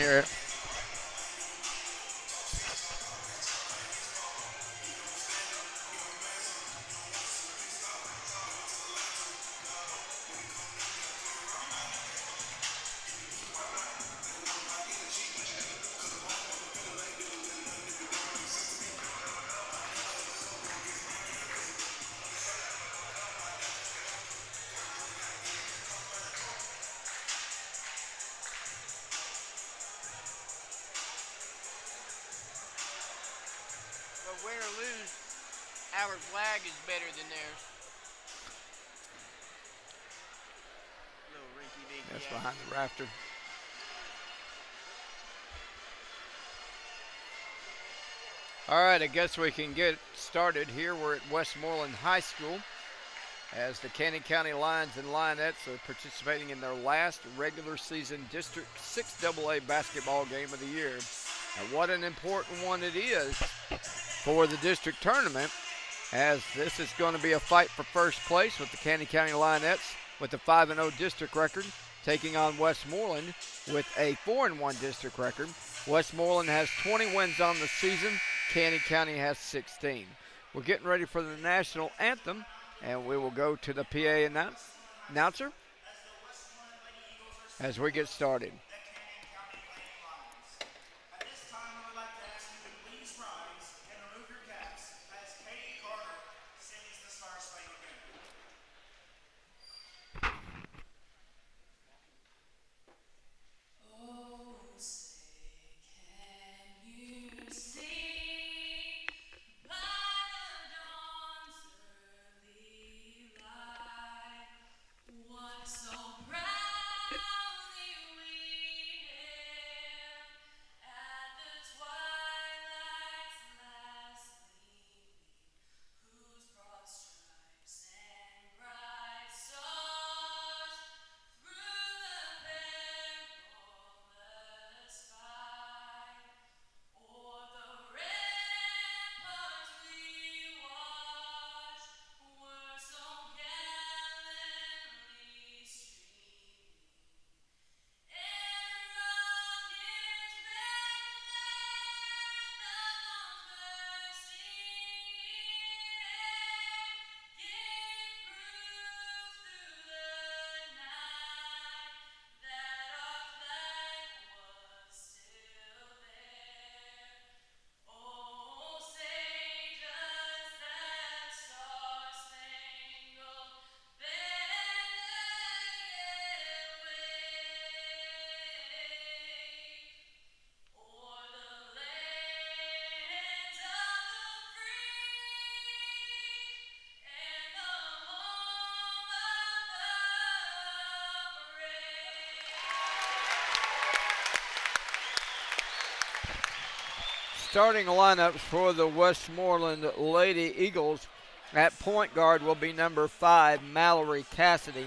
hear it. But win or lose, our flag is better than theirs. Little rinky dinky That's action. behind the rafter. All right, I guess we can get started here. We're at Westmoreland High School as the Canyon County Lions and Lionettes are participating in their last regular season District 6 AA basketball game of the year. And what an important one it is for the district tournament, as this is going to be a fight for first place with the Canyon County Lionettes with a 5-0 district record taking on Westmoreland with a 4-1 district record. Westmoreland has 20 wins on the season. Canyon County has 16. We're getting ready for the national anthem, and we will go to the PA announcer as we get started. Starting lineups for the Westmoreland Lady Eagles. At point guard will be number 5, Mallory Cassidy.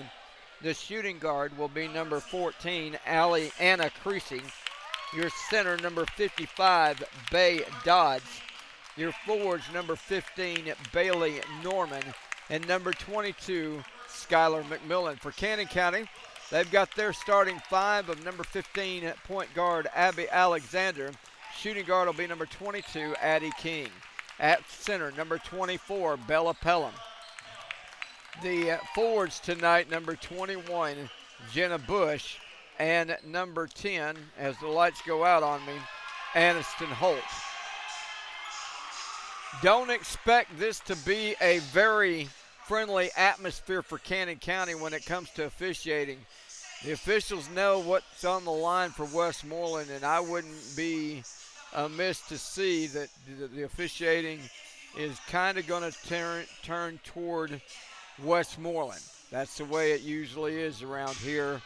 The shooting guard will be number 14, Anna Creasy. Your center, number 55, Bay Dodds. Your forwards, number 15, Bailey Norman. And number 22, Skylar McMillan. For Canyon County, they've got their starting 5 of number 15, point guard, Abby Alexander. Shooting guard will be number 22, Addie King. At center, number 24, Bella Pelham. The forwards tonight, number 21, Jenna Bush, and number 10, as the lights go out on me, Aniston Holt. Don't expect this to be a very friendly atmosphere for Canyon County when it comes to officiating. The officials know what's on the line for Westmoreland, and I wouldn't be amiss to see that the officiating is kind of going to turn toward Westmoreland. That's the way it usually is around here.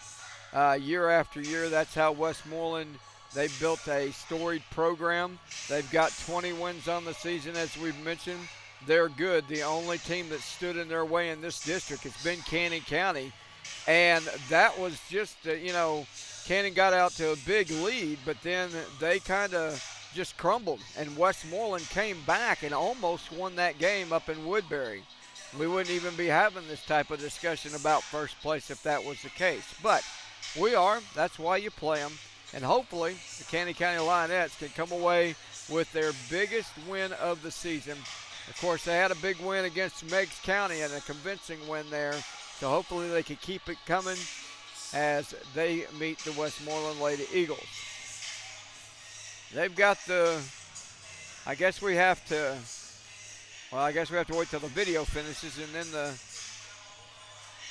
Year after year, that's how Westmoreland, they built a storied program. They've got 20 wins on the season, as we've mentioned. They're good. The only team that stood in their way in this district has been Canyon County. And that was just, Canyon got out to a big lead, but then they kind of just crumbled. And Westmoreland came back and almost won that game up in Woodbury. We wouldn't even be having this type of discussion about first place if that was the case. But we are. That's why you play them. And hopefully the Canyon County Lionettes can come away with their biggest win of the season. Of course, they had a big win against Meigs County and a convincing win there. So hopefully they can keep it coming as they meet the Westmoreland Lady Eagles. They've got I guess we have to wait till the video finishes and then the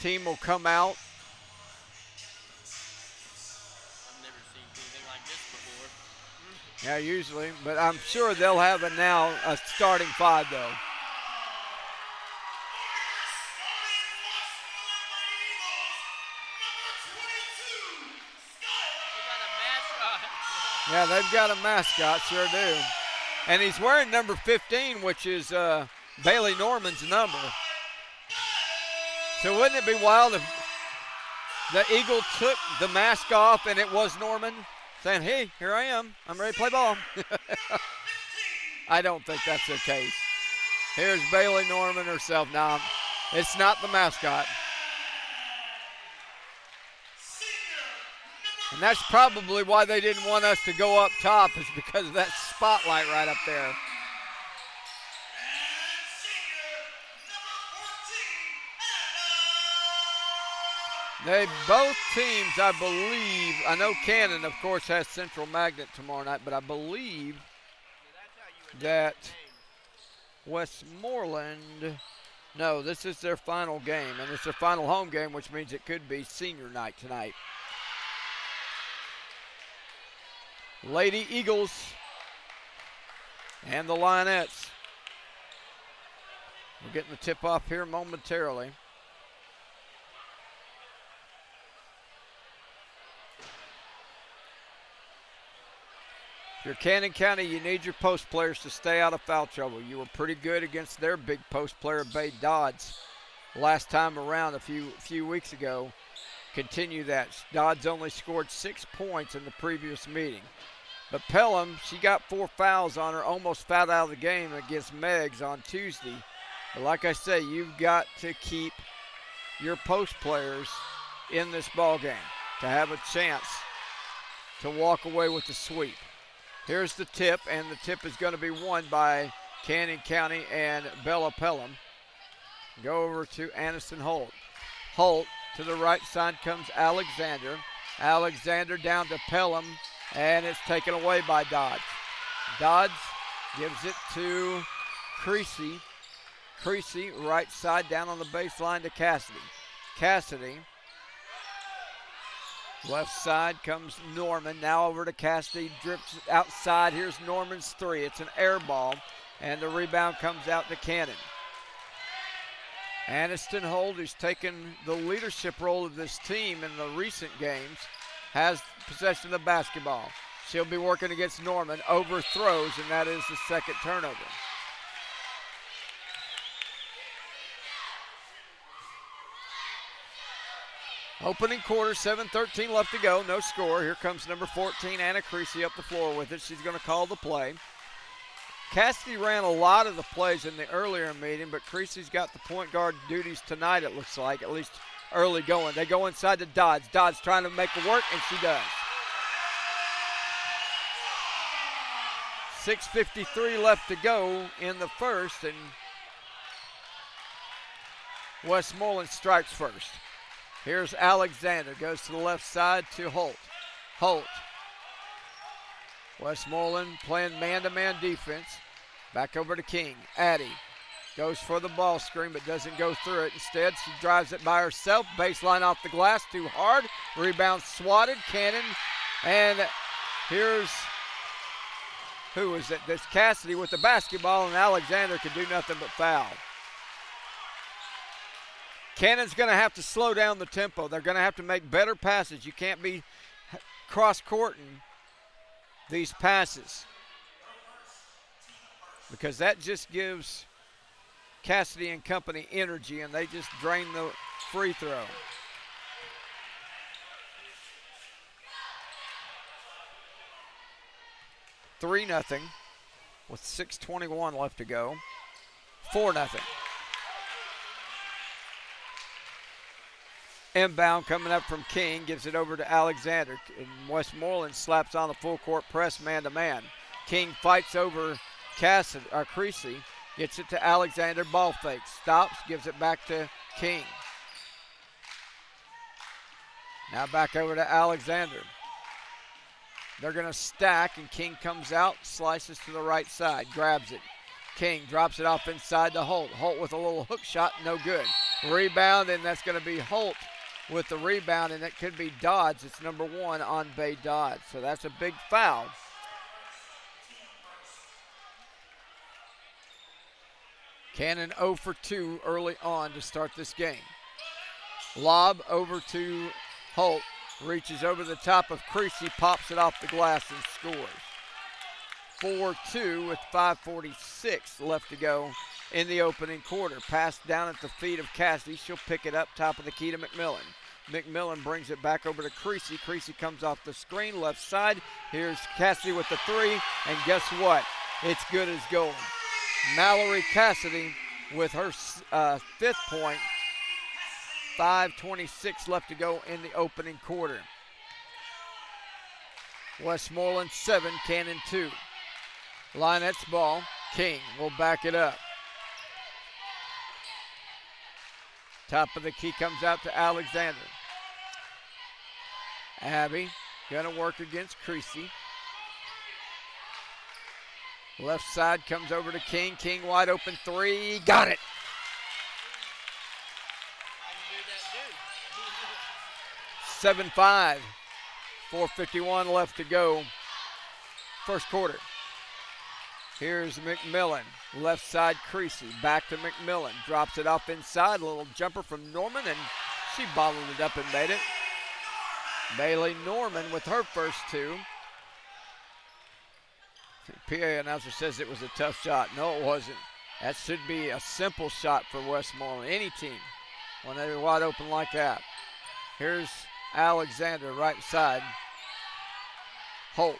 team will come out. I've never seen anything like this before. Yeah, usually, but I'm sure they'll have a starting five though. Yeah, they've got a mascot, sure do. And he's wearing number 15, which is Bailey Norman's number. So wouldn't it be wild if the Eagle took the mask off and it was Norman saying, hey, here I am. I'm ready to play ball. I don't think that's the case. Here's Bailey Norman herself. Now, it's not the mascot. And that's probably why they didn't want us to go up top, is because of that spotlight right up there. Both teams, I believe, I know Cannon, of course, has Central Magnet tomorrow night, but I believe that Westmoreland, no, this is their final game, and it's their final home game, which means it could be senior night tonight. Lady Eagles and the Lionettes. We're getting the tip off here momentarily. If you're Canyon County, you need your post players to stay out of foul trouble. You were pretty good against their big post player, Bay Dodds, last time around a few weeks ago. Continue that. Dodds only scored 6 points in the previous meeting. But Pelham, she got 4 fouls on her, almost fouled out of the game against Meigs on Tuesday. But like I say, you've got to keep your post players in this ball game to have a chance to walk away with the sweep. Here's the tip, and the tip is going to be won by Canyon County and Bella Pelham. Go over to Aniston Holt. Holt, to the right side comes Alexander. Alexander down to Pelham, and it's taken away by Dodds. Dodds gives it to Creasy. Creasy, right side down on the baseline to Cassidy. Cassidy, left side comes Norman. Now over to Cassidy, drips outside. Here's Norman's three. It's an air ball, and the rebound comes out to Cannon. Aniston Holt, who's taken the leadership role of this team in the recent games, has possession of the basketball. She'll be working against Norman, overthrows, and that is the second turnover. Opening quarter, 7:13 left to go, no score. Here comes number 14, Anna Creasy, up the floor with it. She's going to call the play. Cassidy ran a lot of the plays in the earlier meeting, but Creasy's got the point guard duties tonight, it looks like, at least early going. They go inside to Dodds. Dodds trying to make it work, and she does. 6:53 left to go in the first, and Westmoreland strikes first. Here's Alexander, goes to the left side to Holt. Holt. Westmoreland playing man-to-man defense. Back over to King. Addie goes for the ball screen but doesn't go through it. Instead, she drives it by herself. Baseline off the glass, too hard. Rebound swatted. Cannon. And here's, who is it? This Cassidy with the basketball, and Alexander can do nothing but foul. Cannon's going to have to slow down the tempo. They're going to have to make better passes. You can't be cross-courting these passes, because that just gives Cassidy and company energy, and they just drain the free throw. Three nothing with 6:21 left to go. 4-0. Inbound coming up from King, gives it over to Alexander. And Westmoreland slaps on the full court press man-to-man. King fights over Creasy, gets it to Alexander, ball fake, stops, gives it back to King. Now back over to Alexander. They're going to stack, and King comes out, slices to the right side, grabs it. King drops it off inside to Holt. Holt with a little hook shot, no good. Rebound, and that's going to be Holt with the rebound, and it could be Dodds. It's number 1 on Bay Dodds. So that's a big foul. Cannon 0 for 2 early on to start this game. Lob over to Holt. Reaches over the top of Creasy, pops it off the glass and scores. 4-2 with 5:46 left to go in the opening quarter. Pass down at the feet of Cassidy. She'll pick it up top of the key to McMillan. McMillan brings it back over to Creasy. Creasy comes off the screen, left side. Here's Cassidy with the 3, and guess what? It's good as gold. Mallory Cassidy with her 5th point. 5:26 left to go in the opening quarter. Westmoreland 7, Cannon 2. Lionettes ball. King will back it up. Top of the key comes out to Alexander. Abby gonna work against Creasy. Left side comes over to King. King wide open 3. Got it. 7-5. 4:51 left to go. First quarter. Here's McMillan. Left side Creasy. Back to McMillan. Drops it off inside. A little jumper from Norman, and she bottled it up and made it. Bailey Norman with her first 2. PA announcer says it was a tough shot. No, it wasn't. That should be a simple shot for Westmoreland. Any team when they're wide open like that. Here's Alexander, right side. Holt.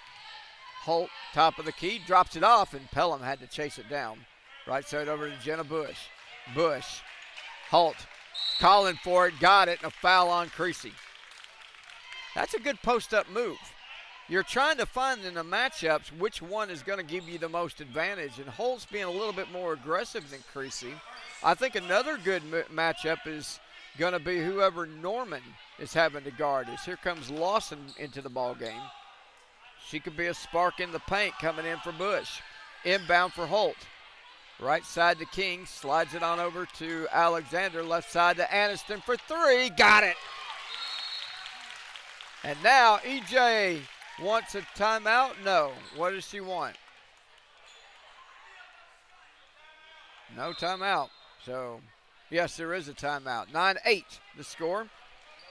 Holt, top of the key, drops it off, and Pelham had to chase it down. Right side over to Jenna Bush. Bush. Holt. Calling for it, got it, and a foul on Creasy. That's a good post-up move. You're trying to find in the matchups which one is going to give you the most advantage, and Holt's being a little bit more aggressive than Creasy. I think another good matchup is going to be whoever Norman is having to guard. As here comes Lawson into the ball game. She could be a spark in the paint coming in for Bush. Inbound for Holt. Right side to King, slides it on over to Alexander. Left side to Aniston for 3. Got it. And now EJ wants a timeout? No. What does she want? No timeout. So, yes, there is a timeout. 9-8 the score.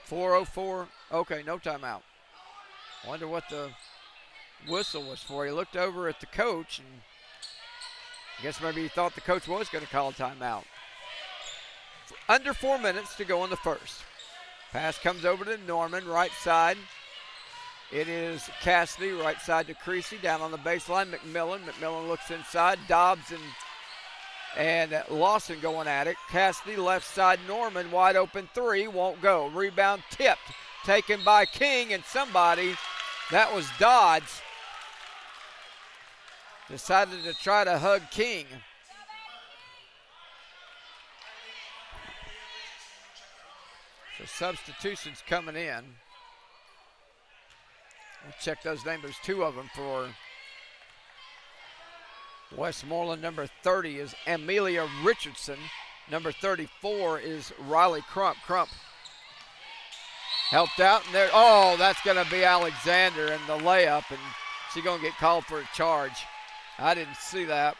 4:04. Okay, no timeout. Wonder what the whistle was for. He looked over at the coach, and I guess maybe he thought the coach was going to call a timeout. Under 4 minutes to go in the first. Pass comes over to Norman, right side. It is Cassidy, right side to Creasy, down on the baseline. McMillan looks inside. Dobbs and Lawson going at it. Cassidy, left side, Norman, wide open 3, won't go. Rebound tipped, taken by King, and somebody, that was Dodds, decided to try to hug King. So substitutions coming in. We'll check those names. There's 2 of them for Westmoreland. Number 30 is Amelia Richardson. Number 34 is Riley Crump. Crump helped out, and there. Oh, that's going to be Alexander and the layup, and she's going to get called for a charge. I didn't see that.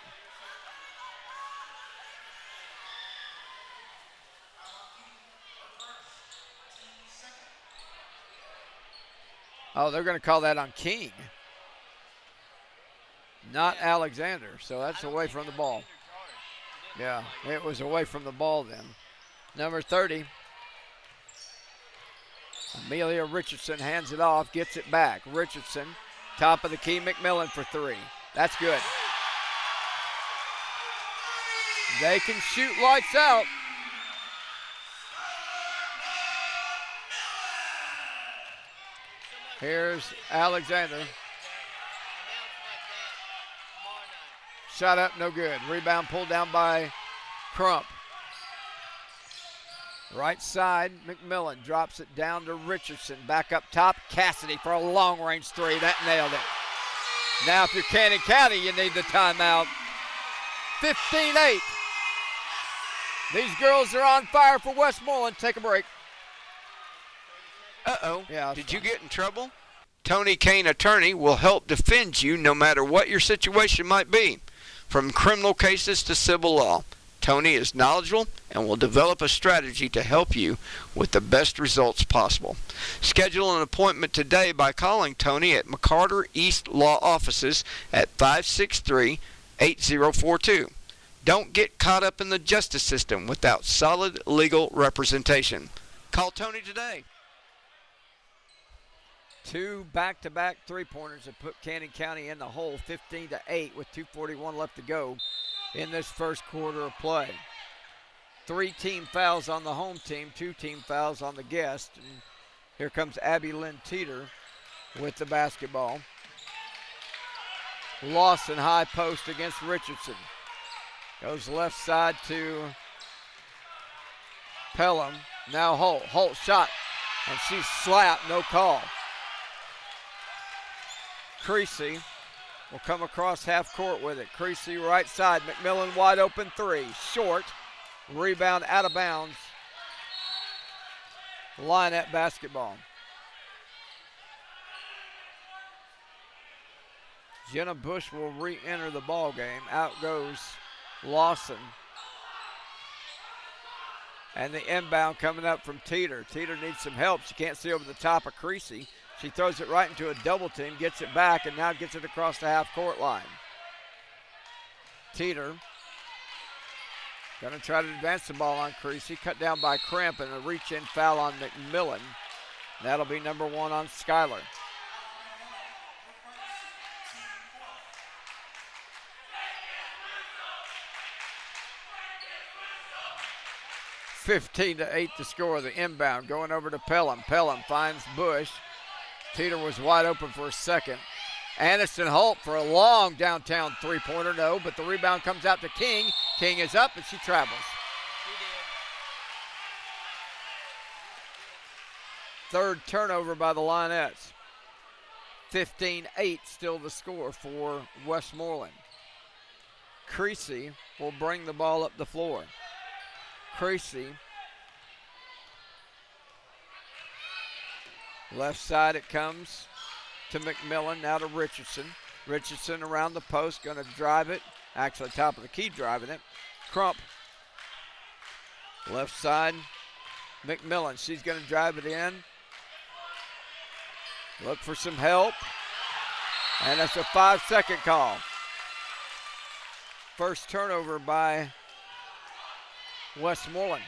Oh, they're going to call that on King, not Alexander. So that's away from the ball. Yeah, it was away from the ball then. Number 30, Amelia Richardson hands it off, gets it back. Richardson, top of the key, McMillan for 3. That's good. They can shoot lights out. Here's Alexander. Announce like that tomorrow night. Shot up, no good. Rebound pulled down by Crump. Right side, McMillan drops it down to Richardson. Back up top, Cassidy for a long-range three. That nailed it. Now if you're Cannon County, you need the timeout. 15-8. These girls are on fire for Westmoreland. Take a break. Uh-oh. Yeah, Did you get in trouble? Tony Kane Attorney will help defend you no matter what your situation might be, from criminal cases to civil law. Tony is knowledgeable and will develop a strategy to help you with the best results possible. Schedule an appointment today by calling Tony at McCarter East Law Offices at 563-8042. Don't get caught up in the justice system without solid legal representation. Call Tony today. Two back-to-back three-pointers have put Cannon County in the hole, 15-8 with 2:41 left to go in this first quarter of play. 3 team fouls on the home team, 2 team fouls on the guest. And here comes Abby Lynn Teeter with the basketball. Lawson high post against Richardson. Goes left side to Pelham. Now Holt. Holt shot, and she's slapped, no call. Creasy will come across half court with it. Creasy right side. McMillan wide open three. Short. Rebound out of bounds. Lionette basketball. Jenna Bush will re-enter the ball game. Out goes Lawson. And the inbound coming up from Teeter. Teeter needs some help. She can't see over the top of Creasy. She throws it right into a double team, gets it back, and now gets it across the half-court line. Teeter going to try to advance the ball on Creasy. Cut down by Crimp, and a reach-in foul on McMillan. That'll be number 1 on Skyler. (15-8) to score. The inbound going over to Pelham. Pelham finds Bush. Teeter was wide open for a second. Anderson Holt for a long downtown three-pointer. No, but the rebound comes out to King. King is up, and she travels. Third turnover by the Lionettes. 15-8 still the score for Westmoreland. Creasy will bring the ball up the floor. Creasy. Left side it comes to McMillan, now to Richardson. Richardson around the post, going to drive it. Actually, top of the key driving it. Crump. Left side, McMillan. She's going to drive it in. Look for some help. And that's a 5-second call. First turnover by Westmoreland.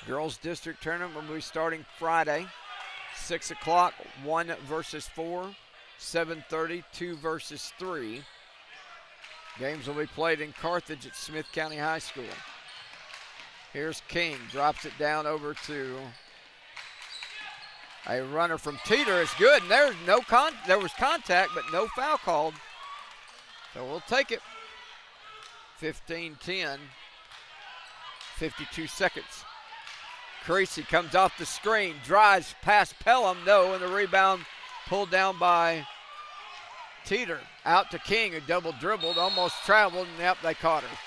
Girls District Tournament will be starting Friday, 6 o'clock, 1 versus 4, 7:30, 2 versus 3. Games will be played in Carthage at Smith County High School. Here's King, drops it down over to a runner from Teeter. It's good, and there was contact, but no foul called. So we'll take it. 15-10, 52 seconds. Creasy comes off the screen, drives past Pelham, no, and the rebound pulled down by Teeter. Out to King, who double dribbled, almost traveled, and yep, they caught her.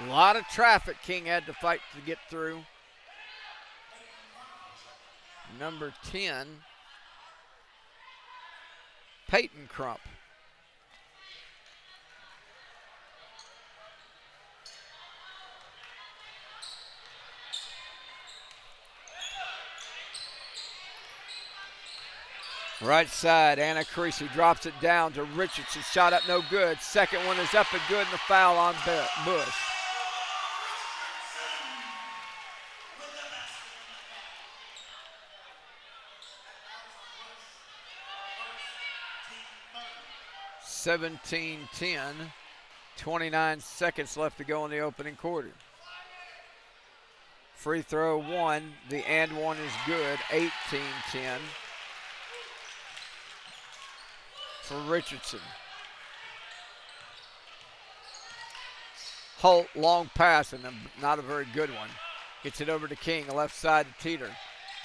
A lot of traffic King had to fight to get through. Number 10, Peyton Crump. Right side, Anna Creasy drops it down to Richardson. Shot up, no good. Second one is up and good, and the foul on Bush. (17-10), 29 seconds left to go in the opening quarter. Free throw one. The and one is good. 18-10 for Richardson. Holt, long pass, and not a very good one. Gets it over to King, left side to Teeter.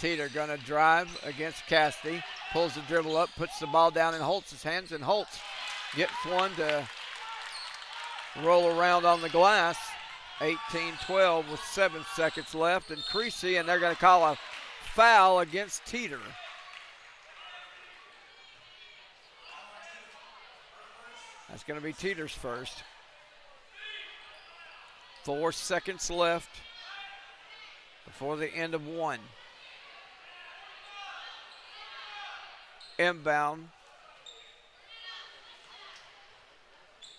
Teeter gonna drive against Cassidy. Pulls the dribble up, puts the ball down in Holtz's hands, and Holtz gets one to roll around on the glass. 18-12 with 7 seconds left, and Creasy, and they're gonna call a foul against Teeter. That's gonna be Teeter's first. 4 seconds left before the end of one. Inbound.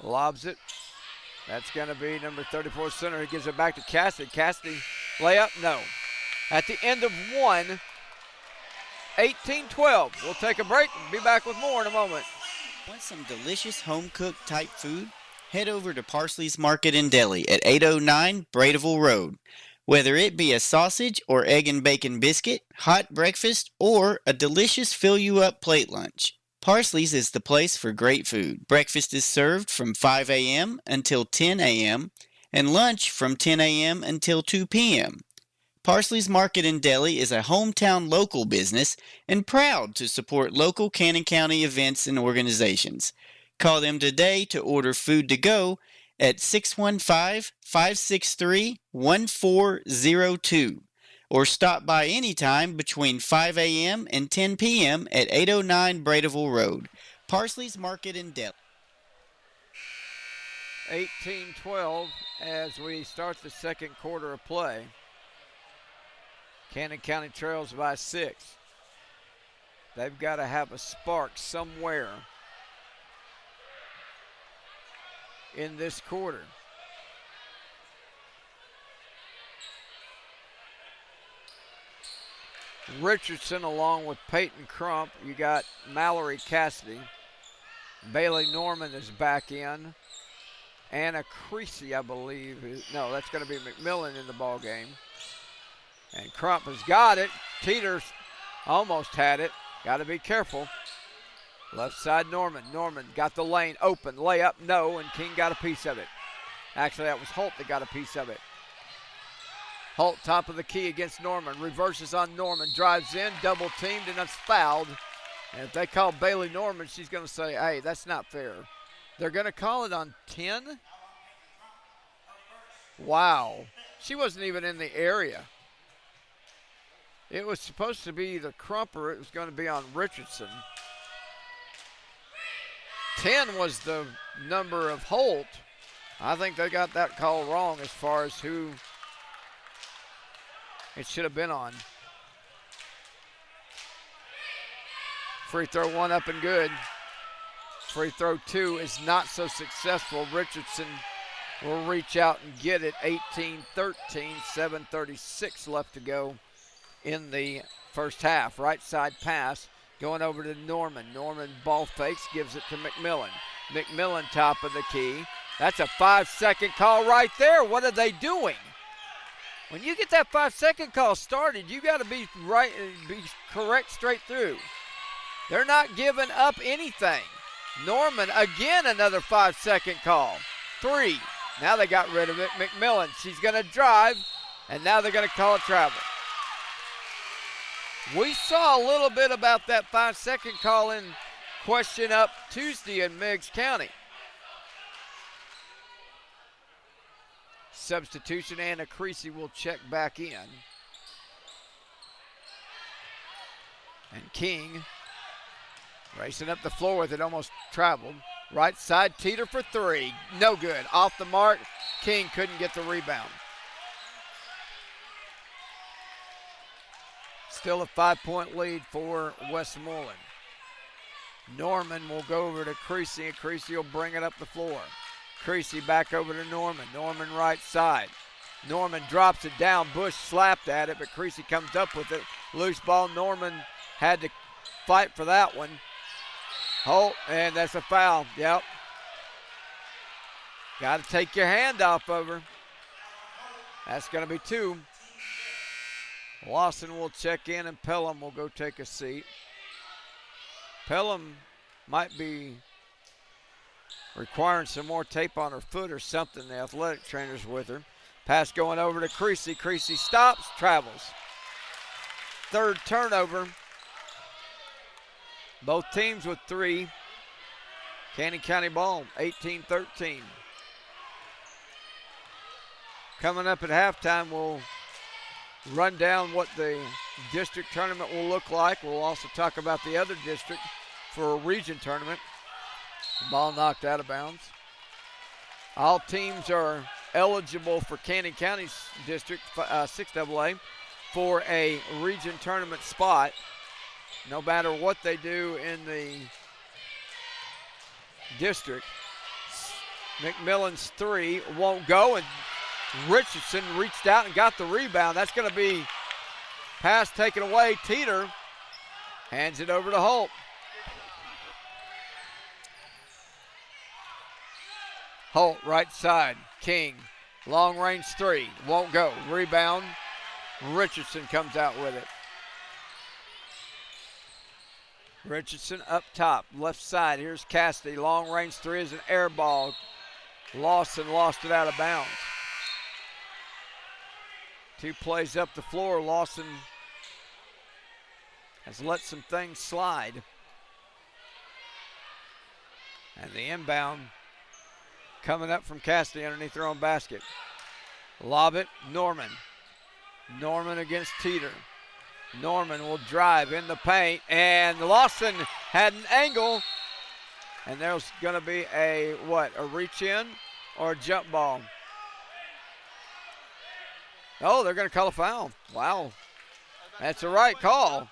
Lobs it. That's going to be number 34 center. He gives it back to Cassidy. Cassidy, layup, no. At the end of one, 18-12. We'll take a break and be back with more in a moment. Want some delicious home-cooked type food? Head over to Parsley's Market and Deli at 809 Bradeville Road. Whether it be a sausage or egg and bacon biscuit, hot breakfast, or a delicious fill-you-up plate lunch, Parsley's is the place for great food. Breakfast is served from 5 a.m. until 10 a.m. and lunch from 10 a.m. until 2 p.m. Parsley's Market and Deli is a hometown local business and proud to support local Cannon County events and organizations. Call them today to order food to go at 615-563-1402 or stop by anytime between 5 a.m. and 10 p.m. at 809 Bradeville Road. Parsley's Market and Deli. 18-12 as we start the second quarter of play. Cannon County trails by 6. They've got to have a spark somewhere in this quarter. Richardson along with Peyton Crump. You got Mallory Cassidy. Bailey Norman is back in. Anna Creasy, I believe. No, that's going to be McMillan in the ball game. And Crump has got it. Teeter's almost had it. Got to be careful. Left side Norman. Norman got the lane open. Layup, no, and King got a piece of it. Actually, that was Holt that got a piece of it. Holt, top of the key against Norman. Reverses on Norman. Drives in, double teamed, and that's fouled. And if they call Bailey Norman, she's going to say, hey, that's not fair. They're going to call it on 10? Wow. She wasn't even in the area. It was supposed to be the Crumper. It was going to be on Richardson. 10 was the number of Holt. I think they got that call wrong as far as who it should have been on. Free throw one up and good. Free throw two is not so successful. Richardson will reach out and get it. 18-13, 7:36 left to go in the first half. Right side pass going over to Norman. Norman ball fakes, gives it to McMillan. McMillan top of the key. That's a 5-second call right there. What are they doing? When you get that 5-second call started, you got to be right, be correct straight through. They're not giving up anything. Norman, again, another 5-second call. 3. Now they got rid of it. McMillan, she's going to drive, and now they're going to call it travel. We saw a little bit about that 5-second call in question up Tuesday in Meigs County. Substitution, Anna Creasy will check back in. And King racing up the floor with it, almost traveled. Right side, Teeter for 3. No good. Off the mark. King couldn't get the rebound. Still a 5-point lead for Westmoreland. Norman will go over to Creasy, and Creasy will bring it up the floor. Creasy back over to Norman. Norman right side. Norman drops it down. Bush slapped at it, but Creasy comes up with it. Loose ball. Norman had to fight for that one. Holt, and that's a foul. Yep. Got to take your hand off of her. That's going to be 2. Lawson will check in, and Pelham will go take a seat. Pelham might be requiring some more tape on her foot or something. The athletic trainer's with her. Pass going over to Creasy. Creasy stops, travels. Third turnover. Both teams with 3. Canyon County ball, 18-13. Coming up at halftime, we'll run down what the district tournament will look like. We'll also talk about the other district for a region tournament. Ball knocked out of bounds. All teams are eligible for Canyon County's district, 6AA, for a region tournament spot. No matter what they do in the district. McMillan's 3 won't go, and Richardson reached out and got the rebound. That's going to be pass taken away. Teeter hands it over to Holt. Holt, right side. King, long range 3, won't go. Rebound. Richardson comes out with it. Richardson up top, left side. Here's Cassidy. Long range 3 is an air ball. Lawson lost it out of bounds. 2 plays up the floor. Lawson has let some things slide. And the inbound coming up from Cassidy underneath their own basket. Lob it, Norman. Norman against Teeter. Norman will drive in the paint, and Lawson had an angle, and there's going to be a reach in or a jump ball? Oh, they're going to call a foul. Wow. That's the right call.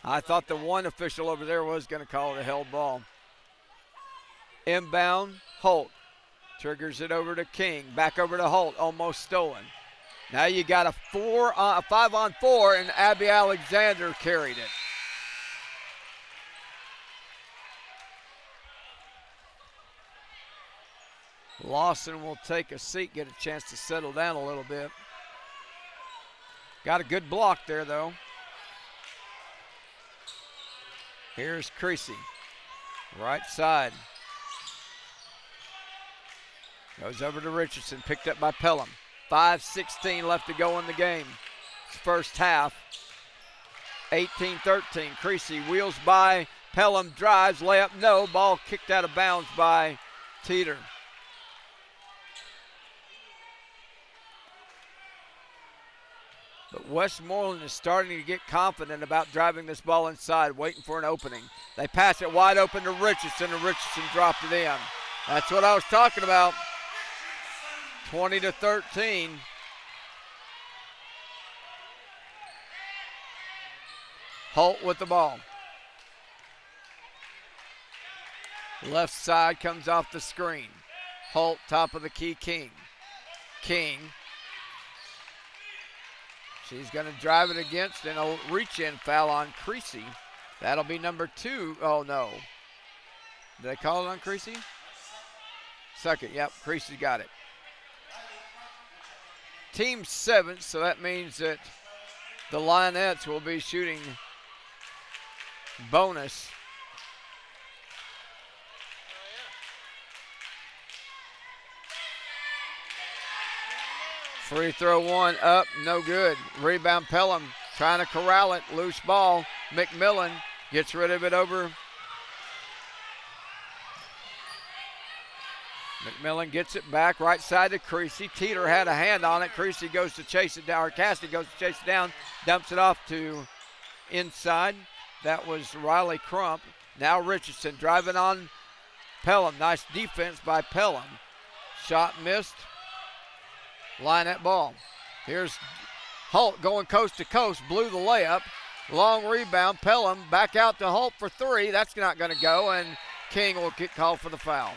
I thought the one official over there was going to call it a held ball. Inbound, Holt. Triggers it over to King. Back over to Holt. Almost stolen. Now you got a 5-on-4, and Abby Alexander carried it. Lawson will take a seat, get a chance to settle down a little bit. Got a good block there, though. Here's Creasy. Right side. Goes over to Richardson, picked up by Pelham. 5:16 left to go in the game. It's first half. 18-13. Creasy wheels by. Pelham drives, layup, no. Ball kicked out of bounds by Teeter. But Westmoreland is starting to get confident about driving this ball inside, waiting for an opening. They pass it wide open to Richardson, and Richardson dropped it in. That's what I was talking about. 20-13. Holt with the ball. Left side comes off the screen. Holt, top of the key, King. King. She's going to drive it against, and a reach-in foul on Creasy. That'll be number 2. Oh, no. Did they call it on Creasy? Second, yep, Creasy got it. Team 7, so that means that the Lionettes will be shooting bonus. Free throw 1 up, no good. Rebound Pelham trying to corral it. Loose ball. McMillan gets rid of it over. McMillan gets it back right side to Creasy. Teeter had a hand on it. Creasy goes to chase it down, or Cassidy goes to chase it down, dumps it off to inside. That was Riley Crump. Now Richardson driving on Pelham. Nice defense by Pelham. Shot missed. Lionette ball. Here's Holt going coast to coast. Blew the layup. Long rebound. Pelham back out to Holt for 3. That's not going to go, and King will get called for the foul.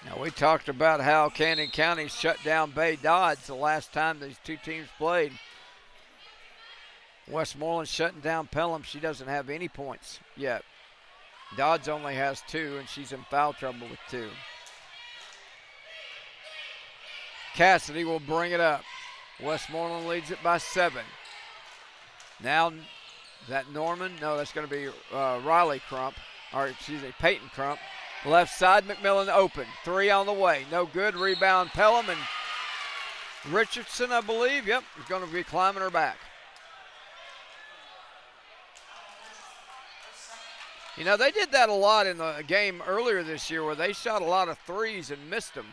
Now, we talked about how Canyon County shut down Bay Dodge the last time these two teams played. Westmoreland shutting down Pelham. She doesn't have any points yet. Dodds only has 2, and she's in foul trouble with 2. Cassidy will bring it up. Westmoreland leads it by 7. Now, is that Norman? No, that's going to be Riley Crump. Or, excuse me, Peyton Crump. Left side, McMillan open. 3 on the way. No good. Rebound, Pelham. And Richardson, I believe, yep, is going to be climbing her back. You know, they did that a lot in the game earlier this year where they shot a lot of threes and missed them.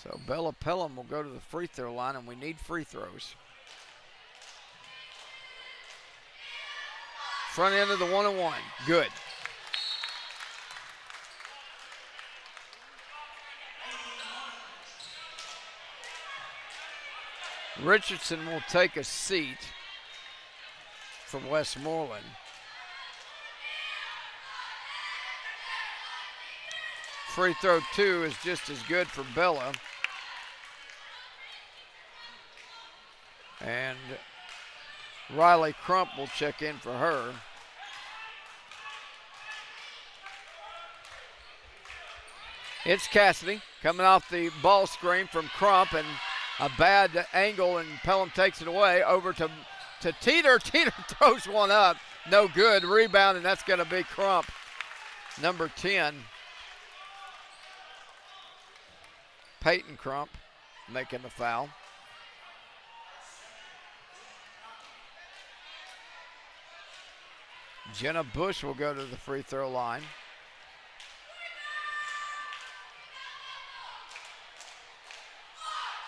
So Bella Pelham will go to the free throw line, and we need free throws. Front end of the 1-and-1. Good. Richardson will take a seat for Westmoreland. Free throw 2 is just as good for Bella. And Riley Crump will check in for her. It's Cassidy coming off the ball screen from Crump, and a bad angle, and Pelham takes it away over to Teeter. Teeter throws one up. No good. Rebound, and that's going to be Crump, number 10. Peyton Crump making the foul. Jenna Bush will go to the free throw line.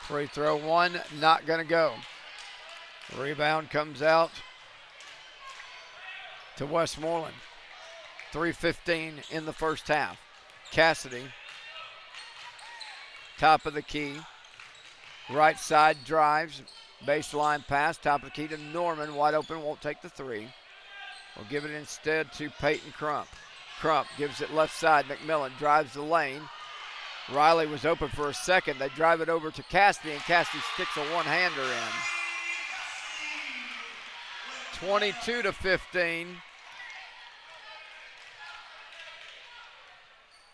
Free throw 1, not going to go. Rebound comes out to Westmoreland. 3:15 in the first half. Cassidy, top of the key. Right side drives, baseline pass, top of the key to Norman. Wide open, won't take the 3. We'll give it instead to Peyton Crump. Crump gives it left side. McMillan drives the lane. Riley was open for a second. They drive it over to Cassidy, and Cassidy sticks a one-hander in. 22-15.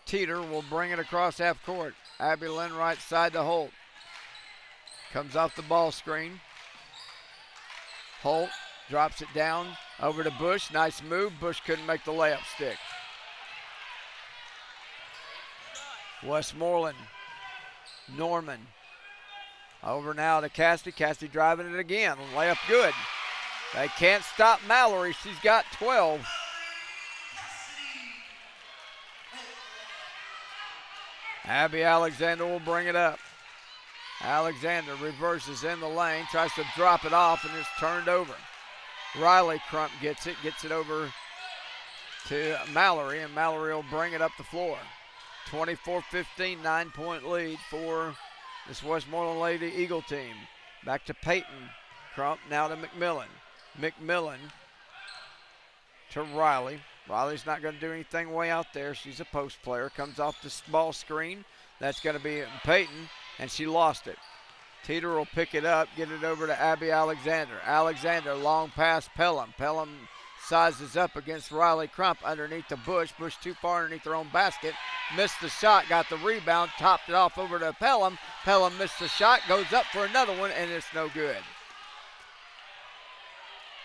Teeter will bring it across half court. Abby Lynn right side to Holt. Comes off the ball screen. Holt drops it down over to Bush. Nice move. Bush couldn't make the layup stick. Westmoreland. Norman. Over now to Cassidy. Cassidy driving it again. Layup good. They can't stop Mallory. She's got 12. Abby Alexander will bring it up. Alexander reverses in the lane, tries to drop it off, and it's turned over. Riley Crump gets it over to Mallory, and Mallory will bring it up the floor. 24-15, 9-point lead for this Westmoreland Lady Eagle team. Back to Peyton Crump, now to McMillan. McMillan to Riley. Riley's not going to do anything way out there. She's a post player. Comes off the ball screen. That's going to be Peyton, and she lost it. Teeter will pick it up, get it over to Abby Alexander. Alexander, long pass, Pelham. Pelham sizes up against Riley Crump underneath the Bush. Bush too far underneath their own basket. Missed the shot, got the rebound, topped it off over to Pelham. Pelham missed the shot, goes up for another one, and it's no good.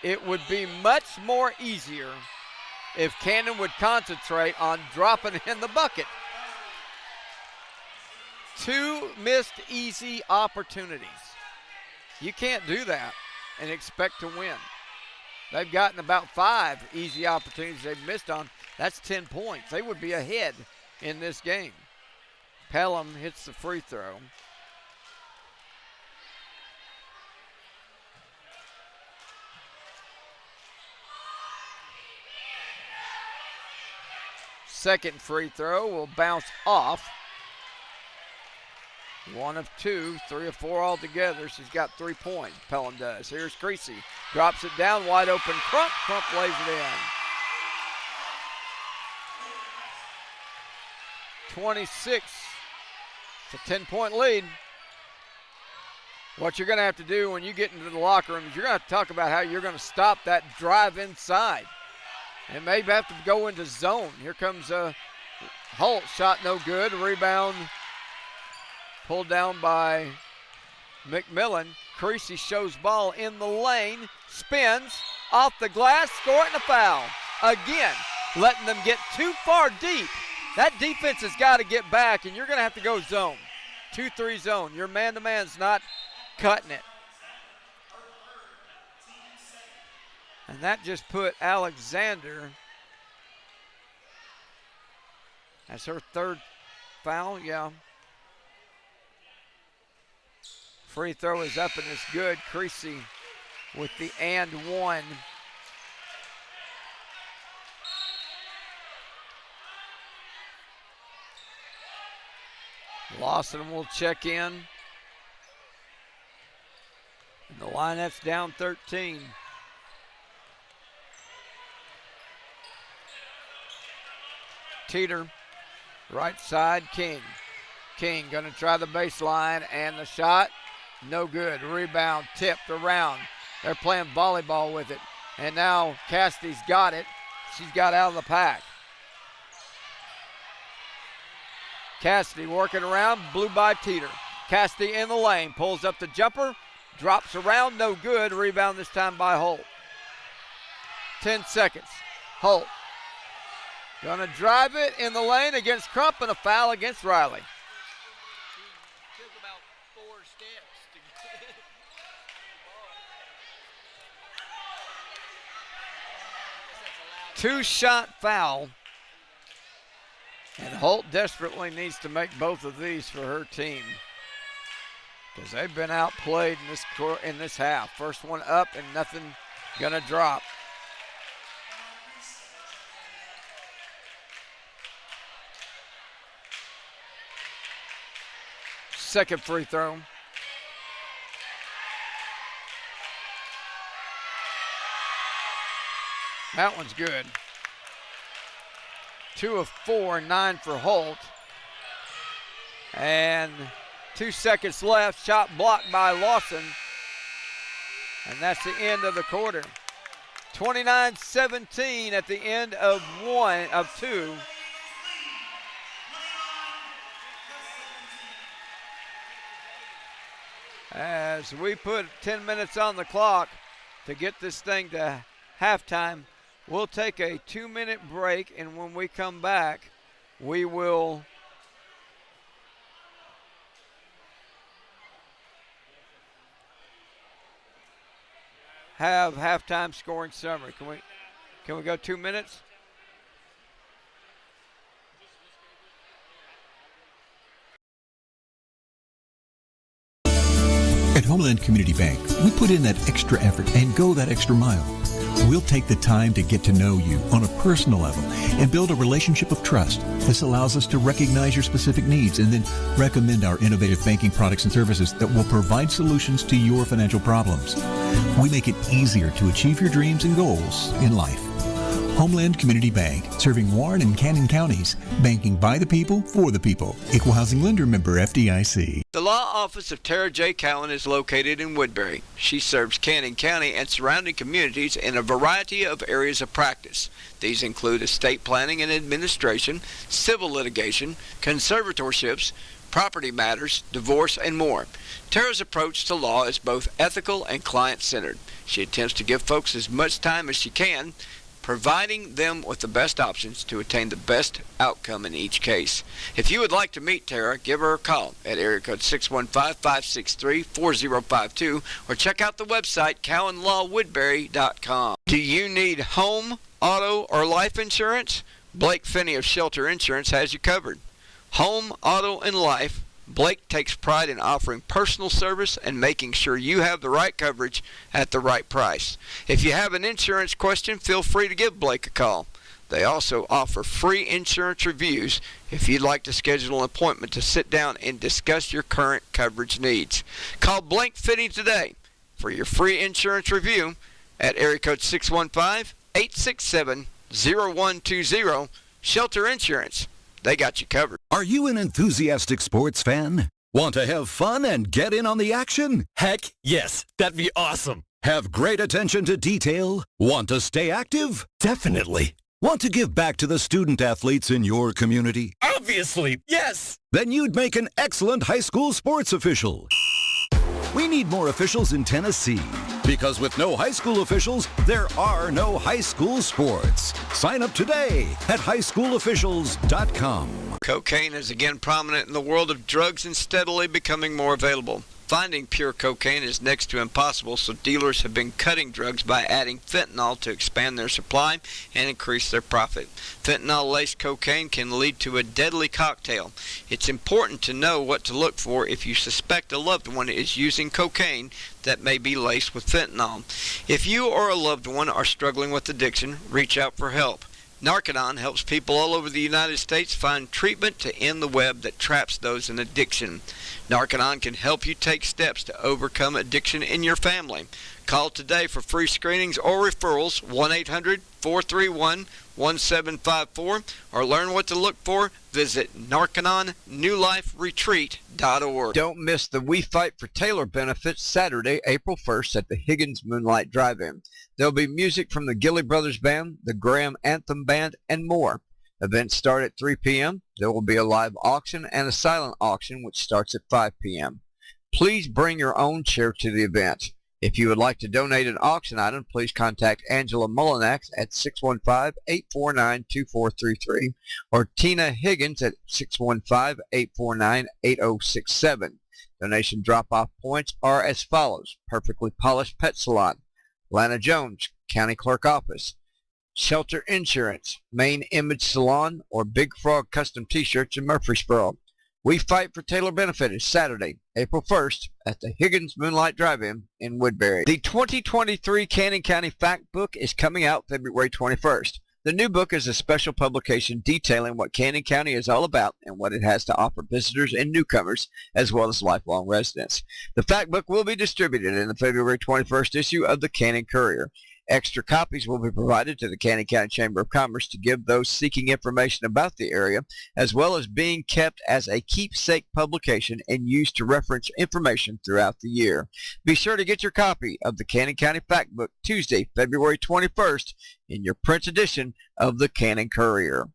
It would be much more easier if Cannon would concentrate on dropping in the bucket. 2 missed easy opportunities. You can't do that and expect to win. They've gotten about 5 easy opportunities they've missed on. That's 10 points. They would be ahead in this game. Pelham hits the free throw. Second free throw will bounce off. 1 of 2, 3 of 4 altogether. She's got 3 points, Pelham does. Here's Creasy. Drops it down, wide open Crump. Crump lays it in. 26. It's a 10-point lead. what you're going to have to do when you get into the locker room is you're going to have to talk about how you're going to stop that drive inside. And maybe have to go into zone. Here comes Holt, shot no good. Rebound pulled down by McMillan. Creasy shows ball in the lane, spins off the glass, score it and a foul. Again, letting them get too far deep. That defense has got to get back, and you're going to have to go zone. 2-3 zone. Your man-to-man's not cutting it. And that just put Alexander, that's her third foul, yeah. Free throw is up and it's good. Creasy with the and one. Lawson will check in. And the Lionettes down 13. Teeter, right side, King. King gonna try the baseline and the shot, no good. Rebound tipped around. They're playing volleyball with it. And now Cassidy's got it. She's got out of the pack. Cassidy working around, blew by Teeter. Cassidy in the lane, pulls up the jumper, drops around, no good. Rebound this time by Holt. 10 seconds. Holt gonna drive it in the lane against Crump and a foul against Riley. Took about 4 steps to get the ball. 2-shot foul. And Holt desperately needs to make both of these for her team, because they've been outplayed in this half. First one up and nothing gonna drop. Second free throw. That one's good. 2 of 4, 9 for Holt. And 2 seconds left. Shot blocked by Lawson. And that's the end of the quarter. 29-17 at the end of 2. As we put 10 minutes on the clock to get this thing to halftime, we'll take a 2-minute break, and when we come back, we will have halftime scoring summary. Can we go 2 minutes? At Homeland Community Bank, we put in that extra effort and go that extra mile. We'll take the time to get to know you on a personal level and build a relationship of trust. This allows us to recognize your specific needs and then recommend our innovative banking products and services that will provide solutions to your financial problems. We make it easier to achieve your dreams and goals in life. Homeland Community Bank, serving Warren and Cannon counties, banking by the people, for the people. Equal housing lender, member FDIC. The law office of Tara J. Cowan is located in Woodbury. She serves Cannon County and surrounding communities in a variety of areas of practice. These include estate planning and administration, civil litigation, conservatorships, property matters, divorce, and more. Tara's approach to law is both ethical and client-centered. She attempts to give folks as much time as she can, providing them with the best options to attain the best outcome in each case. If you would like to meet Tara, give her a call at area code 615-563-4052 or check out the website cowanlawwoodbury.com. Do you need home, auto, or life insurance? Blake Finney of Shelter Insurance has you covered. Home, auto, and life. Blake takes pride in offering personal service and making sure you have the right coverage at the right price. If you have an insurance question, feel free to give Blake a call. They also offer free insurance reviews if you'd like to schedule an appointment to sit down and discuss your current coverage needs. Call Blake Finney today for your free insurance review at area code 615-867-0120. Shelter Insurance. They got you covered. Are you an enthusiastic sports fan? Want to have fun and get in on the action? Heck, yes. That'd be awesome. Have great attention to detail? Want to stay active? Definitely. Want to give back to the student athletes in your community? Obviously, yes. Then you'd make an excellent high school sports official. We need more officials in Tennessee, because with no high school officials, there are no high school sports. Sign up today at highschoolofficials.com. Cocaine is again prominent in the world of drugs and steadily becoming more available. Finding pure cocaine is next to impossible, so dealers have been cutting drugs by adding fentanyl to expand their supply and increase their profit. Fentanyl-laced cocaine can lead to a deadly cocktail. It's important to know what to look for if you suspect a loved one is using cocaine that may be laced with fentanyl. If you or a loved one are struggling with addiction, reach out for help. Narconon helps people all over the United States find treatment to end the web that traps those in addiction. Narconon can help you take steps to overcome addiction in your family. Call today for free screenings or referrals, 1-800-431-1754, or learn what to look for. Visit NarcononNewLifeRetreat.org. Don't miss the We Fight for Taylor benefits Saturday, April 1st at the Higgins Moonlight Drive-In. There'll be music from the Gilly Brothers Band, the Graham Anthem Band, and more. Events start at 3 p.m. There will be a live auction and a silent auction, which starts at 5 p.m. Please bring your own chair to the event. If you would like to donate an auction item, please contact Angela Mullinax at 615-849-2433 or Tina Higgins at 615-849-8067. Donation drop-off points are as follows: Perfectly Polished Pet Salon, Lana Jones, County Clerk Office, Shelter Insurance, Main Image Salon, or Big Frog Custom T-Shirts in Murfreesboro. We Fight for Taylor benefit is Saturday, April 1st at the Higgins Moonlight Drive-In in Woodbury. The 2023 Cannon County Fact Book is coming out February 21st. The new book is a special publication detailing what Cannon County is all about and what it has to offer visitors and newcomers, as well as lifelong residents. The Fact Book will be distributed in the February 21st issue of the Cannon Courier. Extra copies will be provided to the Cannon County Chamber of Commerce to give those seeking information about the area, as well as being kept as a keepsake publication and used to reference information throughout the year. Be sure to get your copy of the Cannon County Fact Book Tuesday, February 21st in your print edition of the Cannon Courier.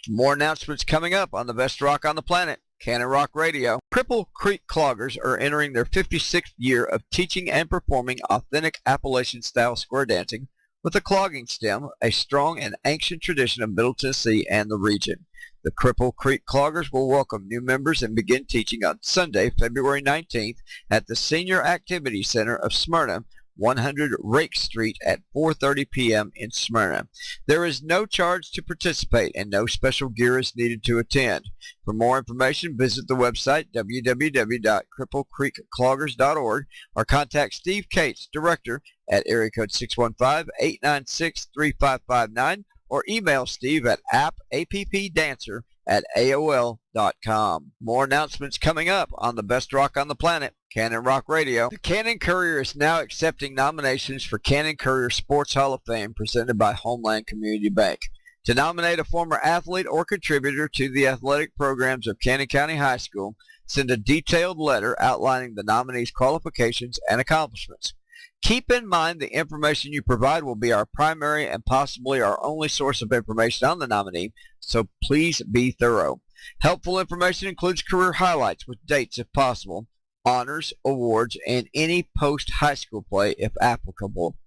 More announcements coming up on the best rock on the planet, Cannon Rock Radio. Cripple Creek Cloggers are entering their 56th year of teaching and performing authentic Appalachian-style square dancing with a clogging stem, a strong and ancient tradition of Middle Tennessee and the region. The Cripple Creek Cloggers will welcome new members and begin teaching on Sunday, February 19th at the Senior Activity Center of Smyrna, 100 Rake Street at 4:30 p.m. in Smyrna. There is no charge to participate and no special gear is needed to attend. For more information, visit the website www.cripplecreekcloggers.org or contact Steve Cates, Director, at area code 615-896-3559 or email Steve at appdancer@aol.com. More announcements coming up on the best rock on the planet, Cannon Rock Radio. The Cannon Courier is now accepting nominations for Cannon Courier Sports Hall of Fame presented by Homeland Community Bank. To nominate a former athlete or contributor to the athletic programs of Cannon County High School, send a detailed letter outlining the nominee's qualifications and accomplishments. Keep in mind the information you provide will be our primary and possibly our only source of information on the nominee, so please be thorough. Helpful information includes career highlights with dates if possible, honors, awards, and any post-high school play if applicable.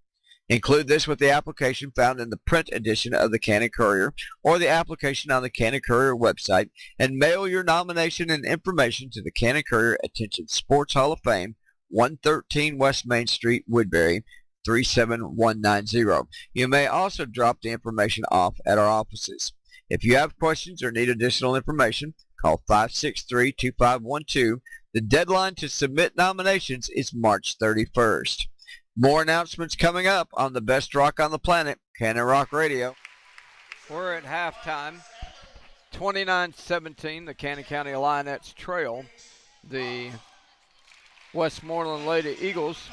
Include this with the application found in the print edition of the Cannon Courier or the application on the Cannon Courier website, and mail your nomination and information to the Cannon Courier Attention Sports Hall of Fame, 113 West Main Street, Woodbury, 37190. You may also drop the information off at our offices. If you have questions or need additional information, call 563-2512. The deadline to submit nominations is March 31st. More announcements coming up on the best rock on the planet, Cannon Rock Radio. We're at halftime. 29-17, the Cannon County Lionettes trail the Westmoreland Lady Eagles.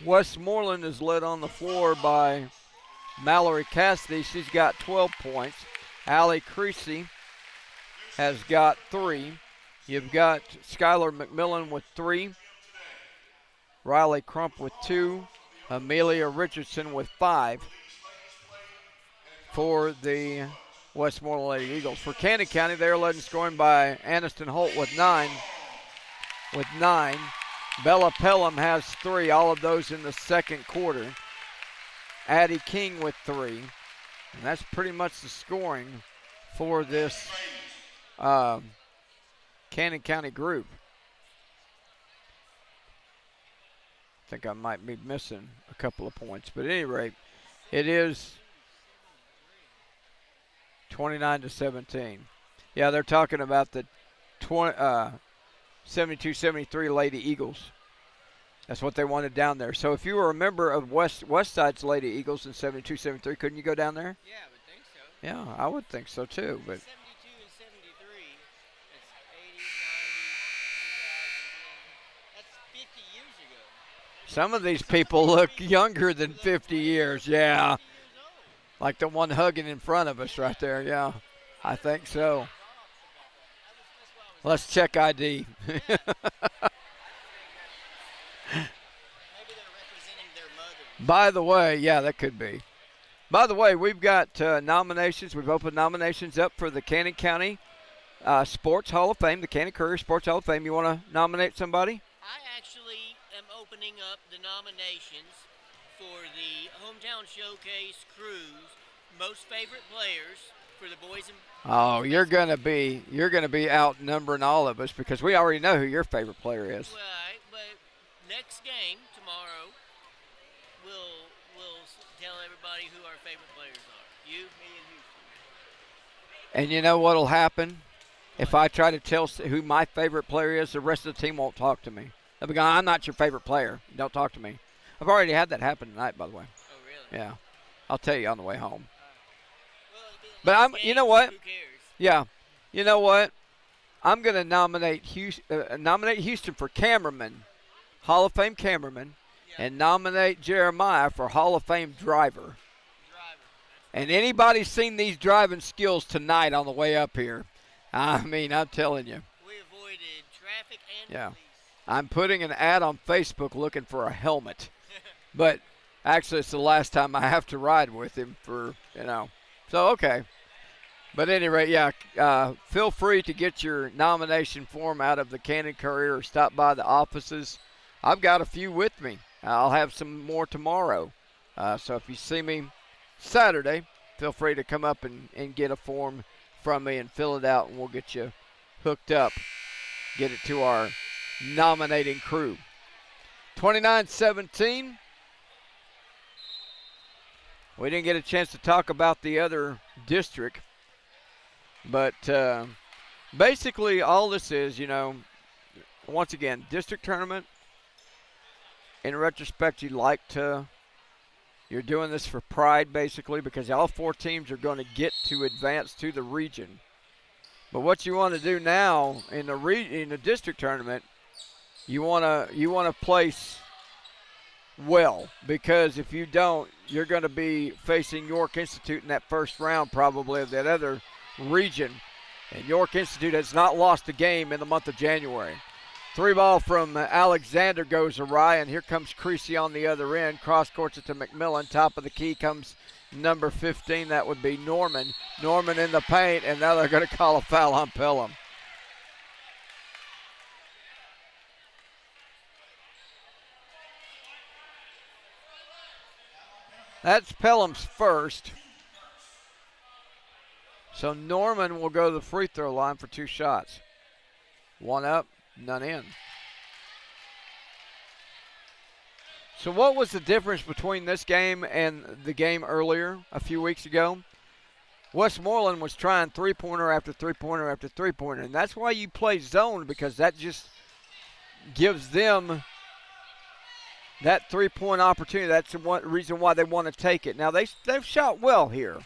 Westmoreland is led on the floor by Mallory Cassidy. She's got 12 points. Allie Creasy has got 3. You've got Skylar McMillan with 3, Riley Crump with 2, Amelia Richardson with 5 for the Westmoreland Lady Eagles. For Cannon County, they are led in scoring by Aniston Holt with 9. Bella Pelham has 3, all of those in the second quarter. Addie King with 3. And that's pretty much the scoring for this Cannon County group. I think I might be missing a couple of points. But at any rate, it is 29-17. Yeah, they're talking about the 72-73 Lady Eagles. That's what they wanted down there. So if you were a member of West Side's Lady Eagles in 72-73, couldn't you go down there? Yeah, I would think so. Yeah, I would think so too. But 72 and 73, that's 80, 90, 2000. That's 50 years ago. some of these people look younger than 50 years. Yeah, 50 years old. like the one hugging in front of us right there. Yeah, I think so. Let's check ID. Maybe they're representing their mother. By the way, yeah, that could be. By the way, we've got nominations. We've opened nominations up for the Cannon County Sports Hall of Fame, the Cannon Courier Sports Hall of Fame. You want to nominate somebody? I actually am opening up the nominations for the Hometown Showcase Cruise Most Favorite Players for the boys and Oh, you're gonna be outnumbering all of us because we already know who your favorite player is. Right, but next game tomorrow, we'll tell everybody who our favorite players are. You, me, and Houston. And you know what'll happen? If I try to tell who my favorite player is, the rest of the team won't talk to me. They'll be going, I'm not your favorite player. Don't talk to me. I've already had that happen tonight, by the way. Oh, really? Yeah. I'll tell you on the way home. Well, it'll be the But last you know game, what? Who cares? Yeah. You know what? I'm going to nominate Houston for cameraman, Hall of Fame cameraman, Yeah. and nominate Jeremiah for Hall of Fame driver. Driver. And anybody seen these driving skills tonight on the way up here? I mean, I'm telling you. We avoided traffic and Yeah. police. I'm putting an ad on Facebook looking for a helmet. But actually, it's the last time I have to ride with him for. So, okay. But at any rate, yeah, feel free to get your nomination form out of the Cannon Courier or stop by the offices. I've got a few with me. I'll have some more tomorrow. So if you see me Saturday, feel free to come up and get a form from me and fill it out, and we'll get you hooked up, get it to our nominating crew. 29-17. We didn't get a chance to talk about the other district, but basically all this is, once again, district tournament. In retrospect, you're doing this for pride, basically, because all 4 teams are going to get to advance to the region. But what you want to do now in the district tournament, you want to place well, because if you don't, you're going to be facing York Institute in that first round probably of that other region. And York Institute has not lost a game in the month of January. 3 ball from Alexander goes awry, and here comes Creasy on the other end. Cross courts it to McMillan. Top of the key comes number 15. That would be Norman. Norman in the paint, and now they're going to call a foul on Pelham. That's Pelham's first. So Norman will go to the free throw line for 2 shots. 1 up, none in. So what was the difference between this game and the game earlier a few weeks ago? Westmoreland was trying three-pointer after three-pointer after three-pointer, and that's why you play zone, because that just gives them that three-point opportunity. That's the one reason why they want to take it. Now, they've shot well here,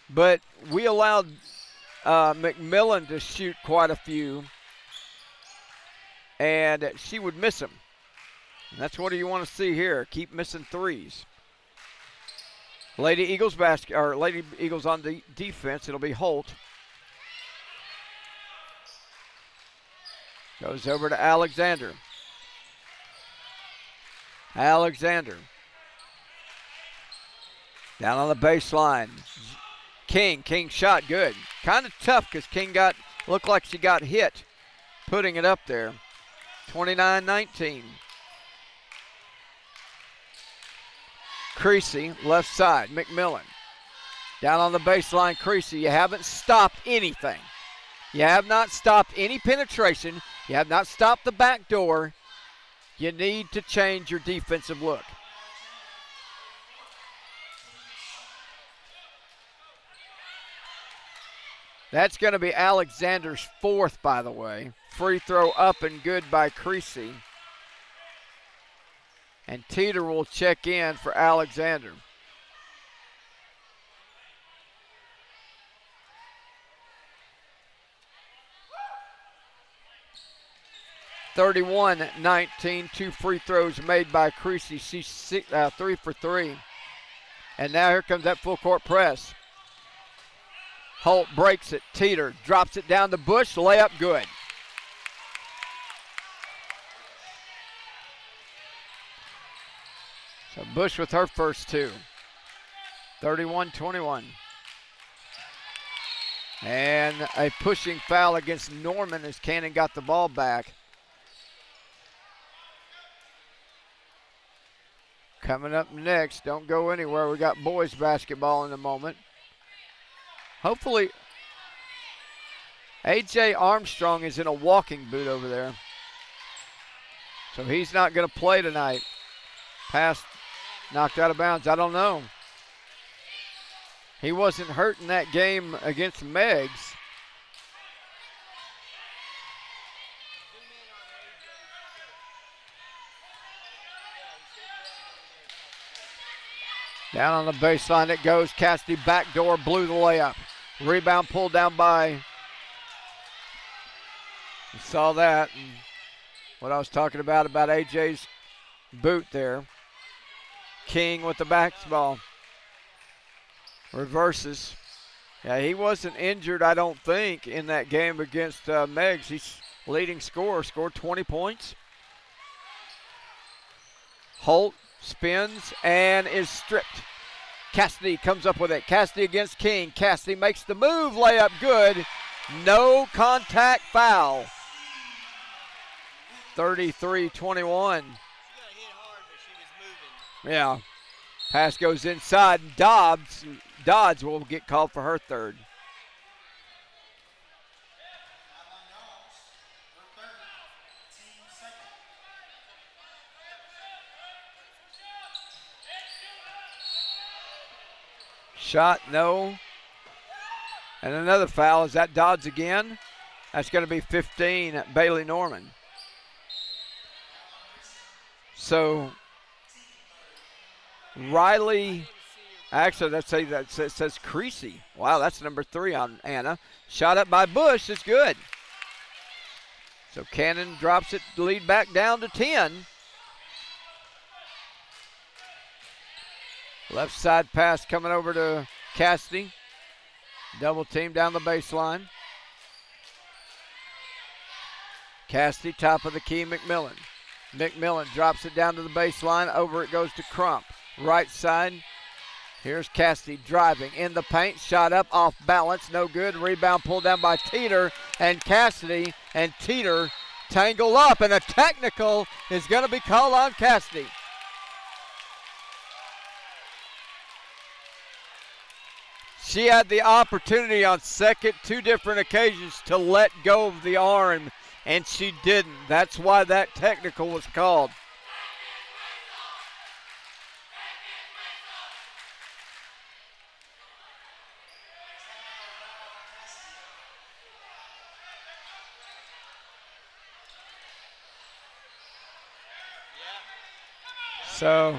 but we allowed McMillan to shoot quite a few, and she would miss them. And that's what you want to see here. Keep missing threes. Lady Eagles on the defense. It'll be Holt. Goes over to Alexander. Alexander. Down on the baseline. King shot good. Kind of tough because King looked like she got hit putting it up there. 29-19. Creasy, left side, McMillan. Down on the baseline, Creasy. You haven't stopped anything. You have not stopped any penetration. You have not stopped the back door. You need to change your defensive look. That's going to be Alexander's fourth, by the way. Free throw up and good by Creasy. And Teeter will check in for Alexander. (31-19), 2 free throws made by Creasy. She's 3 for 3. And now here comes that full court press. Holt breaks it. Teeter drops it down the Bush. Layup good. So Bush with her first 2. 31-21. And a pushing foul against Norman as Cannon got the ball back. Coming up next, don't go anywhere. We got boys basketball in a moment. Hopefully, A.J. Armstrong is in a walking boot over there. So he's not going to play tonight. Pass knocked out of bounds. I don't know. He wasn't hurt in that game against Meggs. Down on the baseline it goes. Cassidy backdoor blew the layup. Rebound pulled down by. You saw that. And what I was talking about AJ's boot there. King with the basketball. Reverses. Yeah, he wasn't injured, I don't think, in that game against Meggs. He's leading scorer, scored 20 points. Holt spins and is stripped. Cassidy comes up with it. Cassidy against King. Cassidy makes the move. Layup good. No contact foul. 33-21. Yeah. Pass goes inside. Dodds will get called for her third. Shot, no. And another foul. Is that Dodds again? That's going to be 15, Bailey Norman. So, Riley, actually, that says Creasy. Wow, that's number 3 on Anna. Shot up by Bush is good. So Cannon drops it, lead back down to 10. Left side pass coming over to Cassidy. Double team down the baseline. Cassidy, top of the key, McMillan. McMillan drops it down to the baseline. Over it goes to Crump. Right side. Here's Cassidy driving in the paint. Shot up off balance. No good. Rebound pulled down by Teeter. And Cassidy and Teeter tangle up. And a technical is going to be called on Cassidy. She had the opportunity on second, 2 different occasions to let go of the arm, and she didn't. That's why that technical was called. So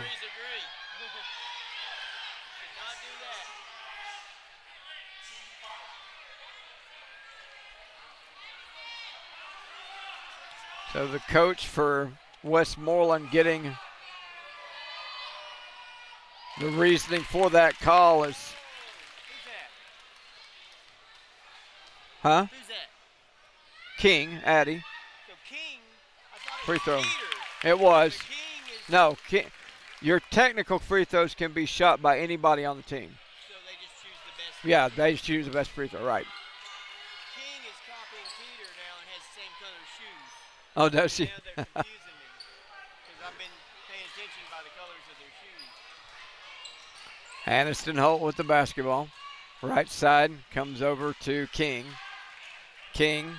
So the coach for Westmoreland getting the reasoning for that call is. Who's that? Huh? Who's that? King, Addie. So King Free throw. Peter. It was. The King is. No, your technical free throws can be shot by anybody on the team. So they just choose the best. Yeah, they choose the best free throw, right. King is copying Peter now and has the same color shoes. Oh, does she? Now they're confusing me because I've been paying attention by the colors of their shoes. Aniston Holt with the basketball. Right side comes over to King. King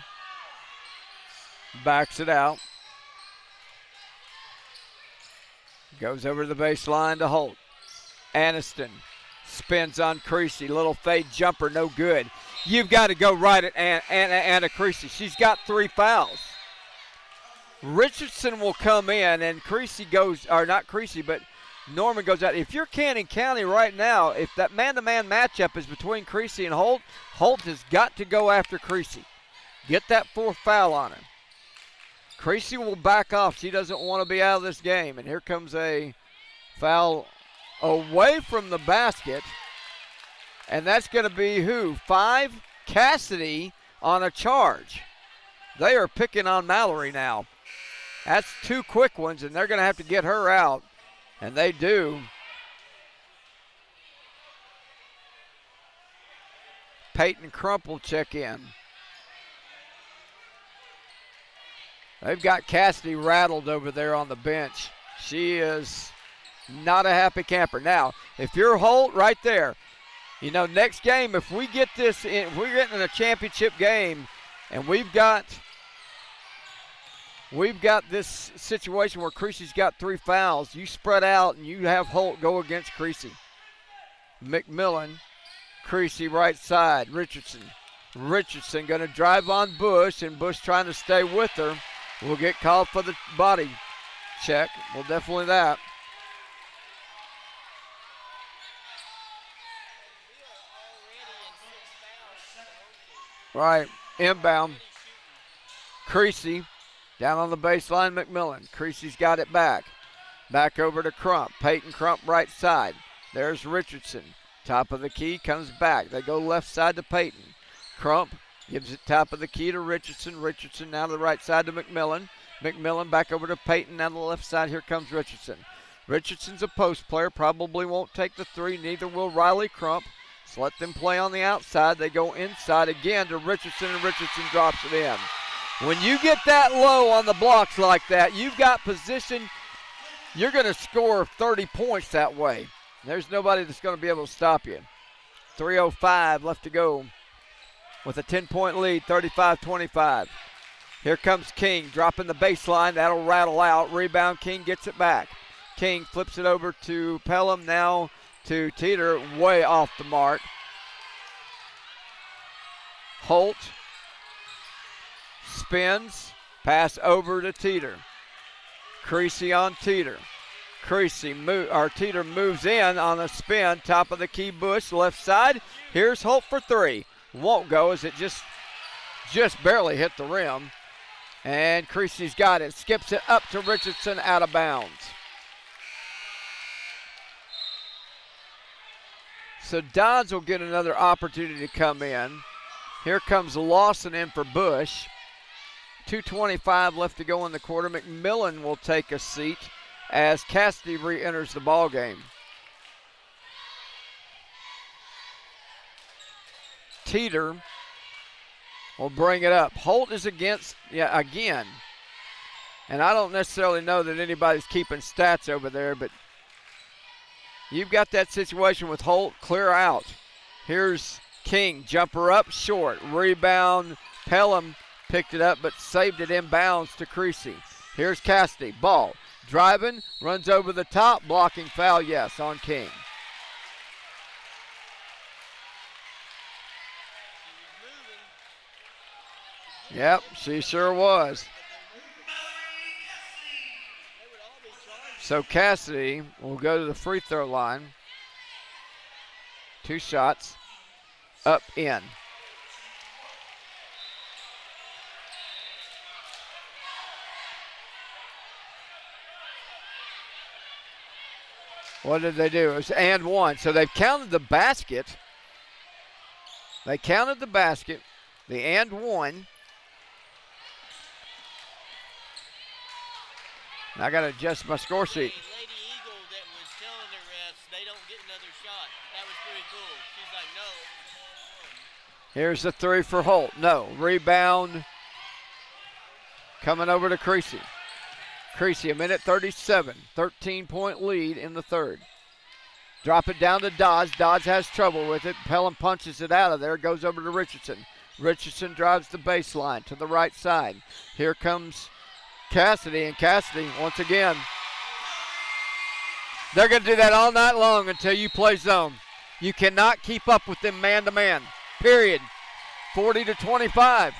backs it out. Goes over the baseline to Holt. Aniston spins on Creasy. Little fade jumper, no good. You've got to go right at Anna Creasy. She's got 3 fouls. Richardson will come in, and Creasy goes, or not Creasy, but Norman goes out. If you're Cannon County right now, if that man-to-man matchup is between Creasy and Holt, Holt has got to go after Creasy. Get that 4th foul on her. Creasy will back off. She doesn't want to be out of this game. And here comes a foul away from the basket. And that's going to be who? 5? Cassidy on a charge. They are picking on Mallory now. That's 2 quick ones, and they're going to have to get her out. And they do. Peyton Crump will check in. They've got Cassidy rattled over there on the bench. She is not a happy camper. Now, if you're Holt right there, you know, next game, if we get this in, if we're getting in a championship game and we've got this situation where Creasy's got 3 fouls, you spread out and you have Holt go against Creasy. McMillan, Creasy right side, Richardson. Richardson going to drive on Bush, and Bush trying to stay with her. We'll get called for the body check. Well, definitely that. Right, inbound. Creasy down on the baseline, McMillan. Creasy's got it back. Back over to Crump. Peyton Crump right side. There's Richardson. Top of the key, comes back. They go left side to Peyton. Crump gives it top of the key to Richardson. Richardson now to the right side to McMillan. McMillan back over to Peyton. Now to the left side, here comes Richardson. Richardson's a post player, probably won't take the 3. Neither will Riley Crump. So let them play on the outside. They go inside again to Richardson, and Richardson drops it in. When you get that low on the blocks like that, you've got position. You're going to score 30 points that way. There's nobody that's going to be able to stop you. 3:05 left to go with a 10-point lead, 35-25. Here comes King, dropping the baseline. That'll rattle out. Rebound, King gets it back. King flips it over to Pelham, now to Teeter, way off the mark. Holt spins, pass over to Teeter. Creasy on Teeter. Teeter moves in on a spin, top of the key, Bush, left side. Here's Holt for 3. Won't go as it just barely hit the rim. And Creasy's got it. Skips it up to Richardson, out of bounds. So Dodds will get another opportunity to come in. Here comes Lawson in for Bush. 2:25 left to go in the quarter. McMillan will take a seat as Cassidy re-enters the ball game. Teeter will bring it up. Holt is against, again. And I don't necessarily know that anybody's keeping stats over there, but you've got that situation with Holt, clear out. Here's King, jumper up, short. Rebound, Pelham picked it up but saved it inbounds to Creasy. Here's Cassidy, ball. Driving, runs over the top, blocking foul, yes, on King. Yep, she sure was. So Cassidy will go to the free throw line. 2 shots, up, in. What did they do? It was and 1. So they've counted the basket. They counted the basket, the and 1. I got to adjust my score sheet. The Lady Eagle that was telling the refs they don't get another shot. That was pretty cool. She's like, no. Here's the three for Holt. No. Rebound coming over to Creasy. Creasy, a minute 37. 13-point lead in the third. Drop it down to Dodds. Dodds has trouble with it. Pelham punches it out of there. Goes over to Richardson. Richardson drives the baseline to the right side. Here comes Cassidy, and Cassidy, once again, they're going to do that all night long until you play zone. You cannot keep up with them man-to-man, period. 40-25.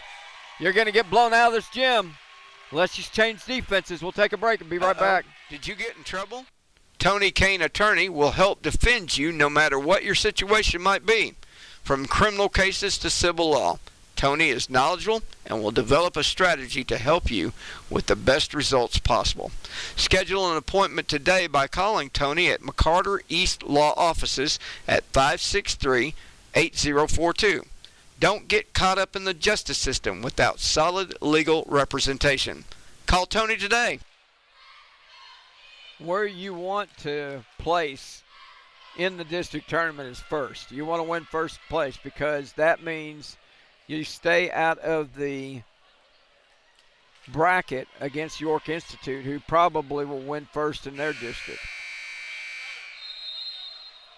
You're going to get blown out of this gym unless you change defenses. We'll take a break and be right back. Did you get in trouble? Tony Kane Attorney will help defend you no matter what your situation might be, from criminal cases to civil law. Tony is knowledgeable and will develop a strategy to help you with the best results possible. Schedule an appointment today by calling Tony at McCarter East Law Offices at 563-8042. Don't get caught up in the justice system without solid legal representation. Call Tony today. Where you want to place in the district tournament is first. You want to win first place because that means you stay out of the bracket against York Institute, who probably will win first in their district.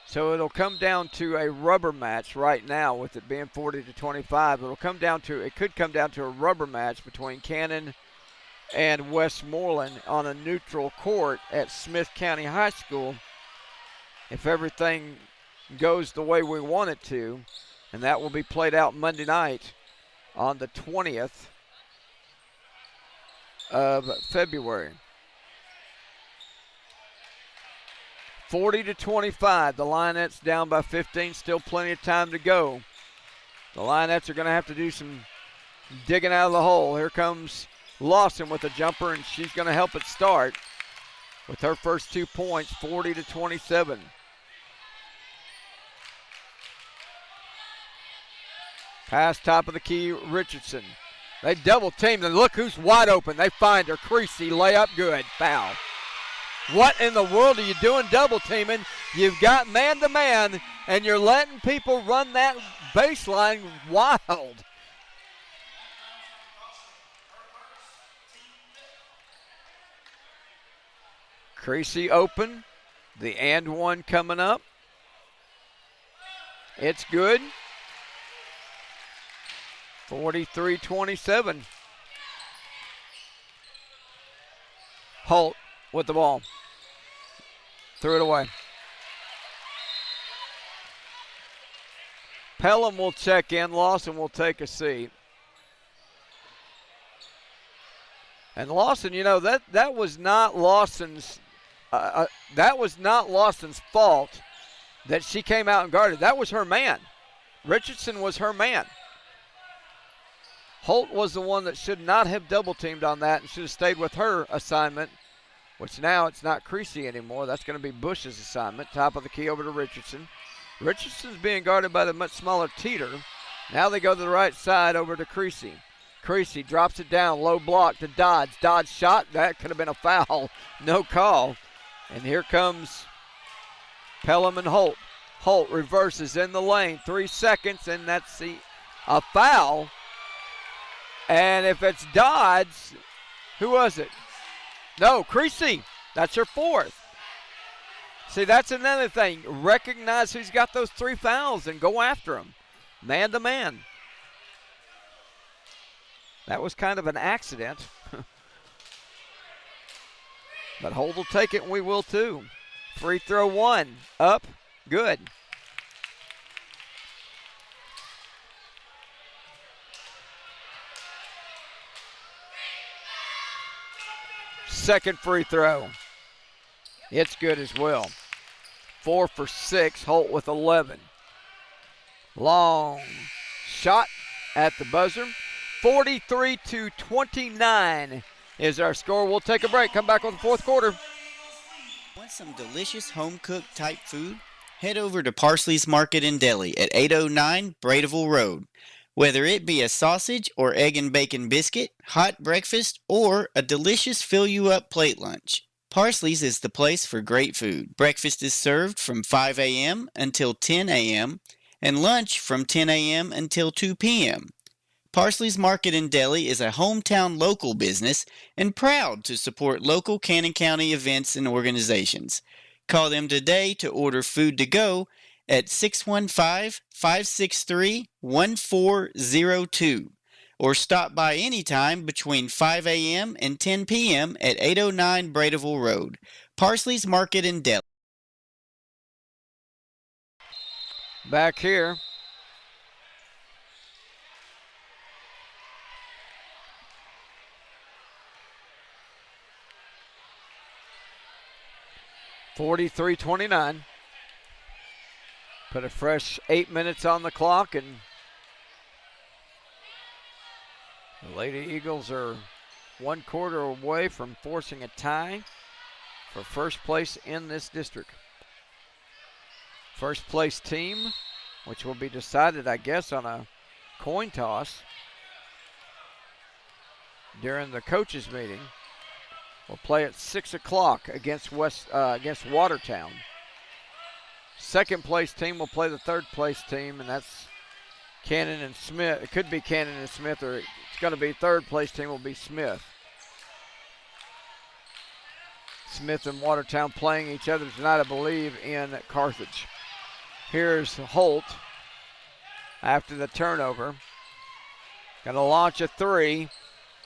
So it'll come down to a rubber match right now, with it being 40-25. It could come down to a rubber match between Cannon and Westmoreland on a neutral court at Smith County High School if everything goes the way we want it to. And that will be played out Monday night on the 20th of February. 40-25. The Lionettes down by 15. Still plenty of time to go. The Lionettes are going to have to do some digging out of the hole. Here comes Lawson with a jumper, and she's going to help it start with her first 2 points, 40-27. Pass top of the key, Richardson. They double team, and look who's wide open. They find her. Creasy, layup, good. Foul. What in the world are you doing double teaming? You've got man-to-man, and you're letting people run that baseline wild. Creasy open. The and one coming up. It's good. 43-27. Holt with the ball. Threw it away. Pelham will check in. Lawson will take a seat. And Lawson, that was not Lawson's fault that she came out and guarded. That was her man. Richardson was her man. Holt was the one that should not have double-teamed on that and should have stayed with her assignment, which now it's not Creasy anymore. That's going to be Bush's assignment. Top of the key over to Richardson. Richardson's being guarded by the much smaller Teeter. Now they go to the right side over to Creasy. Creasy drops it down, low block to Dodds. Dodds shot. That could have been a foul. No call. And here comes Pelham and Holt. Holt reverses in the lane. 3 seconds, and that's a foul. And if it's Dodds, who was it? No, Creasy. That's her fourth. See, that's another thing. Recognize who's got those 3 fouls and go after them. Man to man. That was kind of an accident. But Holt will take it, and we will too. Free throw 1. Up. Good. Second free throw. It's good as well. 4 for 6. Holt with 11. Long shot at the buzzer. 43-29 is our score. We'll take a break. Come back with the fourth quarter. Want some delicious home-cooked type food? Head over to Parsley's Market and Deli at 809 Bradeville Road. Whether it be a sausage or egg and bacon biscuit, hot breakfast, or a delicious fill-you-up plate lunch, Parsley's is the place for great food. Breakfast is served from 5 a.m. until 10 a.m. and lunch from 10 a.m. until 2 p.m. Parsley's Market and Deli is a hometown local business and proud to support local Cannon County events and organizations. Call them today to order food to go at 615-563-1402 or stop by anytime between 5 a.m. and 10 p.m. at 809 Bradeville Road. Parsley's Market and Deli. Back here. (43-29). Put a fresh 8 minutes on the clock, and the Lady Eagles are 1/4 away from forcing a tie for first place in this district. First place team, which will be decided, I guess, on a coin toss during the coaches meeting, will play at 6 o'clock against Watertown. Second place team will play the third place team, and that's Cannon and Smith. It could be Cannon and Smith, or it's going to be third place team will be Smith. Smith and Watertown playing each other tonight, I believe, in Carthage. Here's Holt after the turnover. Going to launch a three.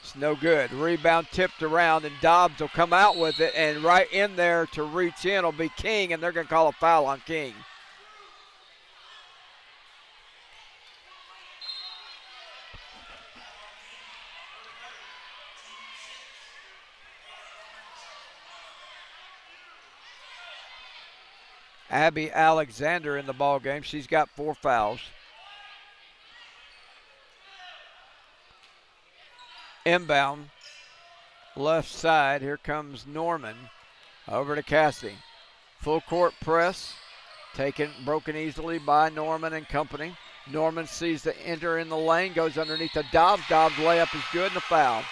It's no good. Rebound tipped around, and Dobbs will come out with it, and right in there to reach in will be King, and they're going to call a foul on King. Abby Alexander in the ball game. She's got 4 fouls. Inbound, left side. Here comes Norman over to Cassidy. Full court press, broken easily by Norman and company. Norman sees the enter in the lane, goes underneath the Dobbs. Dobbs layup is good, and a foul.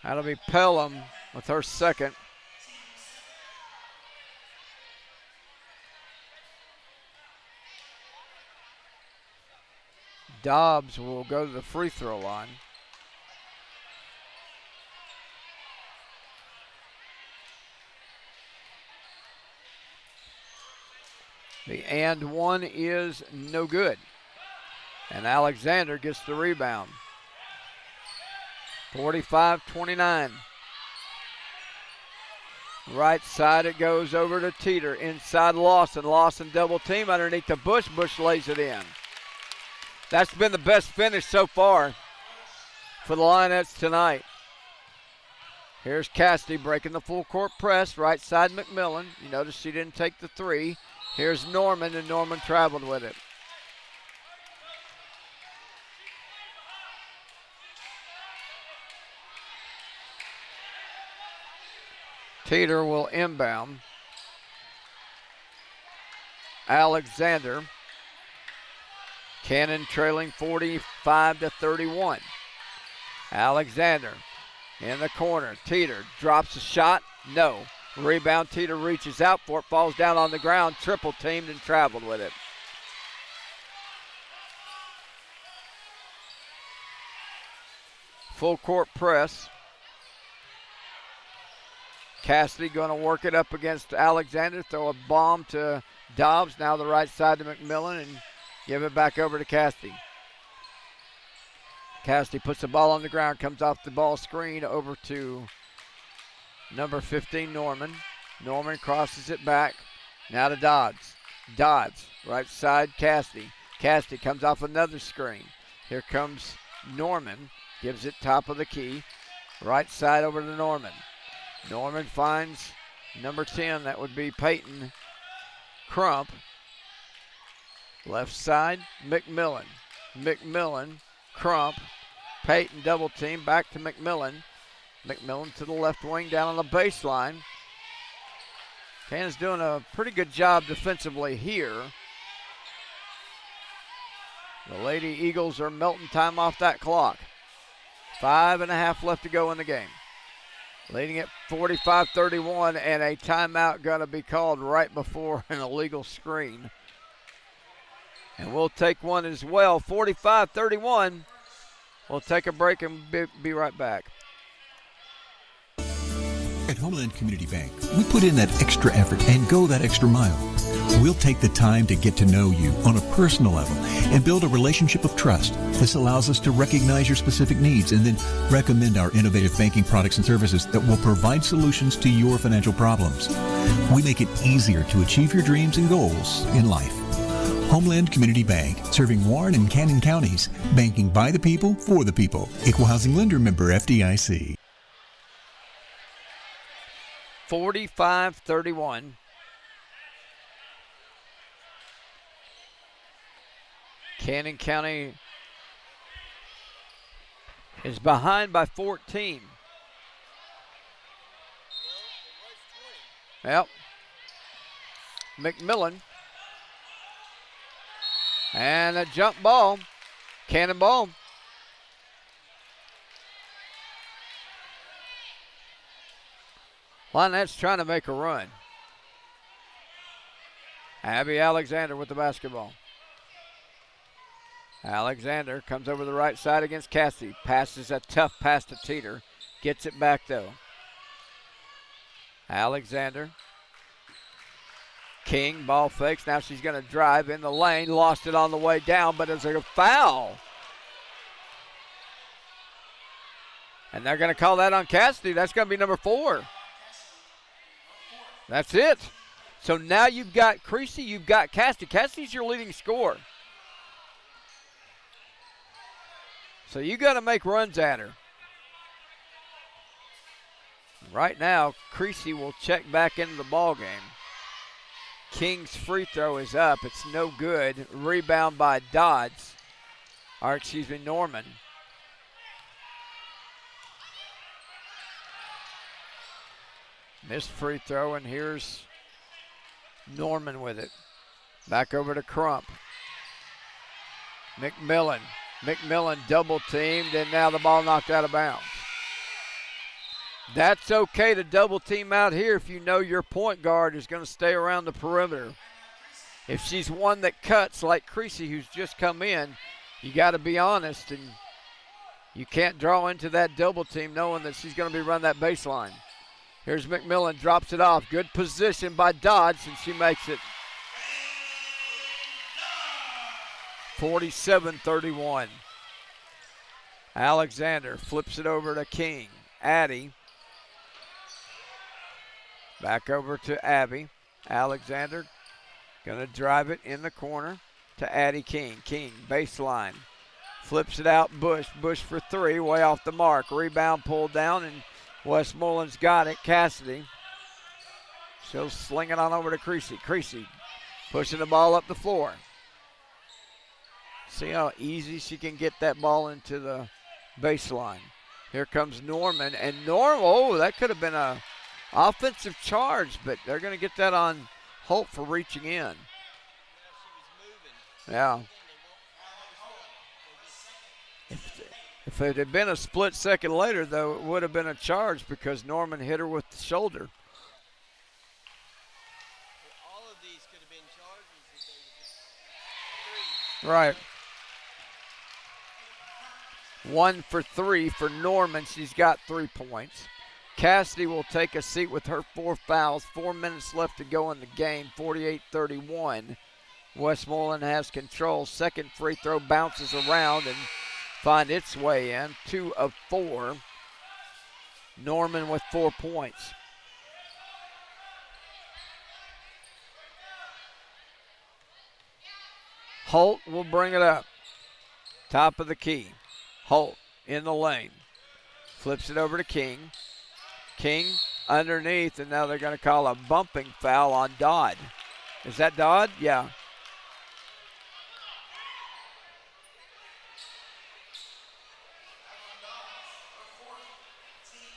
That'll be Pelham with her second. Dobbs will go to the free throw line. The and one is no good. And Alexander gets the rebound. 45-29. Right side it goes over to Teeter. Inside Lawson. Lawson double team underneath the Bush. Bush lays it in. That's been the best finish so far for the Lionettes tonight. Here's Cassidy breaking the full court press. Right side McMillan. You notice she didn't take the three. Here's Norman, and Norman traveled with it. Teeter will inbound. Alexander. Cannon trailing 45-31. Alexander in the corner. Teeter drops a shot. No. Rebound. Teeter reaches out for it. Falls down on the ground. Triple teamed and traveled with it. Full court press. Cassidy going to work it up against Alexander. Throw a bomb to Dobbs. Now the right side to McMillan, and give it back over to Cassidy. Cassidy puts the ball on the ground, comes off the ball screen over to number 15, Norman. Norman crosses it back. Now to Dodds. Dodds, right side, Cassidy. Cassidy comes off another screen. Here comes Norman. Gives it top of the key. Right side over to Norman. Norman finds number 10. That would be Peyton Crump. Left side, McMillan. McMillan, Crump, Peyton double team, back to McMillan. McMillan to the left wing down on the baseline. Cannon's doing a pretty good job defensively here. The Lady Eagles are melting time off that clock. 5.5 left to go in the game. Leading at 45-31, and a timeout going to be called right before an illegal screen. And we'll take one as well. 45-31. We'll take a break and be right back. At Homeland Community Bank, we put in that extra effort and go that extra mile. We'll take the time to get to know you on a personal level and build a relationship of trust. This allows us to recognize your specific needs and then recommend our innovative banking products and services that will provide solutions to your financial problems. We make it easier to achieve your dreams and goals in life. Homeland Community Bank, serving Warren and Cannon counties, banking by the people, for the people. Equal housing lender, member FDIC. 45-31. Cannon County is behind by 14. Yep. McMillan. And a jump ball. Cannonball. Lionettes trying to make a run. Abby Alexander with the basketball. Alexander comes over the right side against Cassie. Passes a tough pass to Teeter. Gets it back though. Alexander. King, ball fakes. Now she's going to drive in the lane. Lost it on the way down, but it's a foul. And they're going to call that on Cassidy. That's going to be number 4. That's it. So now you've got Creasy, you've got Cassidy. Cassidy's your leading scorer. So you got to make runs at her. Right now, Creasy will check back into the ball game. King's free throw is up. It's no good. Rebound by Norman. Missed free throw, and here's Norman with it. Back over to Crump. McMillan. McMillan double teamed, and now the ball knocked out of bounds. That's okay to double team out here if you know your point guard is going to stay around the perimeter. If she's one that cuts like Creasy, who's just come in, you got to be honest, and you can't draw into that double team knowing that she's going to be running that baseline. Here's McMillan, drops it off. Good position by Dodds, and she makes it. 47-31. Alexander flips it over to King. Addie. Back over to Abby. Alexander going to drive it in the corner to Addie King. King, baseline. Flips it out, Bush. Bush for 3, way off the mark. Rebound pulled down, and Westmoreland's got it. Cassidy. She'll sling it on over to Creasy. Creasy pushing the ball up the floor. See how easy she can get that ball into the baseline. Here comes Norman, and that could have been a offensive charge, but they're going to get that on Holt for reaching in. Yeah. If it had been a split second later, though, it would have been a charge because Norman hit her with the shoulder. All of these could have been charges if they were just 3. Right. 1 for 3 for Norman. She's got 3 points. Cassidy will take a seat with her 4 fouls. 4 minutes left to go in the game. 48-31. Westmoreland has control. Second free throw bounces around and find its way in. 2 of 4. Norman with 4 points. Holt will bring it up. Top of the key. Holt in the lane. Flips it over to King. King underneath, and now they're going to call a bumping foul on Dodd. Is that Dodd? Yeah.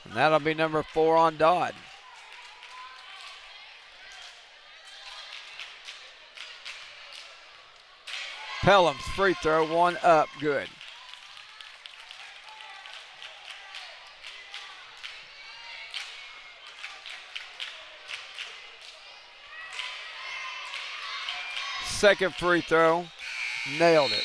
And that'll be number 4 on Dodd. Pelham's free throw, one up, good. Second free throw, nailed it.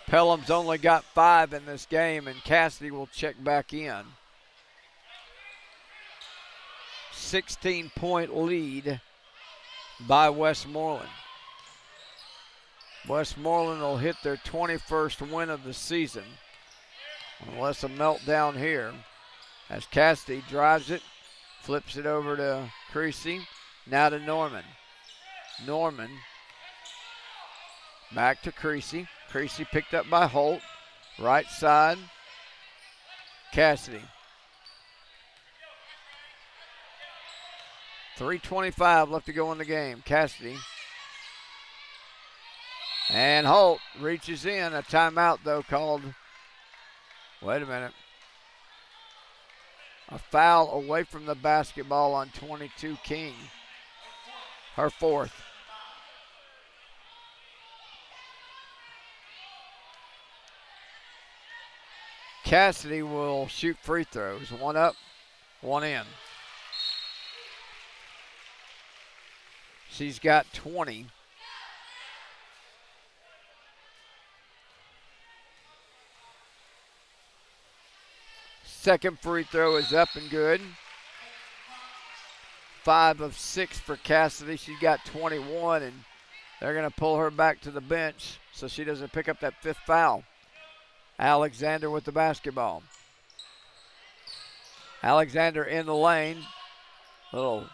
Pelham's only got 5 in this game, and Cassidy will check back in. 16-point lead by Westmoreland. Westmoreland will hit their 21st win of the season, unless a meltdown here, as Cassidy drives it, flips it over to Creasy, now to Norman. Norman back to Creasy. Creasy picked up by Holt. Right side, Cassidy. 3:25 left to go in the game. Cassidy. And Holt reaches in. A timeout, though, called. Wait a minute. A foul away from the basketball on 22 King. Her fourth. Cassidy will shoot free throws. One up, one in. She's got 20. Second free throw is up and good. 5 of 6 for Cassidy. She's got 21, and they're going to pull her back to the bench so she doesn't pick up that 5th foul. Alexander with the basketball. Alexander in the lane. Little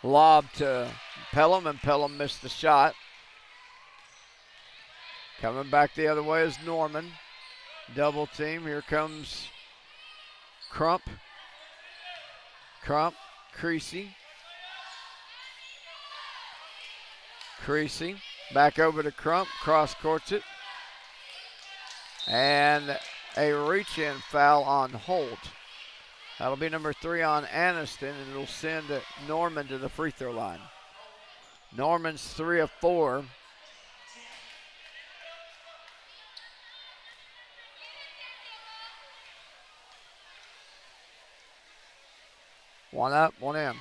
lob to Pelham, and Pelham missed the shot. Coming back the other way is Norman. Double team. Here comes Crump. Creasy. Creasy. Back over to Crump. Cross courts it. And a reach-in foul on Holt. That'll be number 3 on Aniston, and it'll send Norman to the free throw line. Norman's 3 of 4. One up, one in.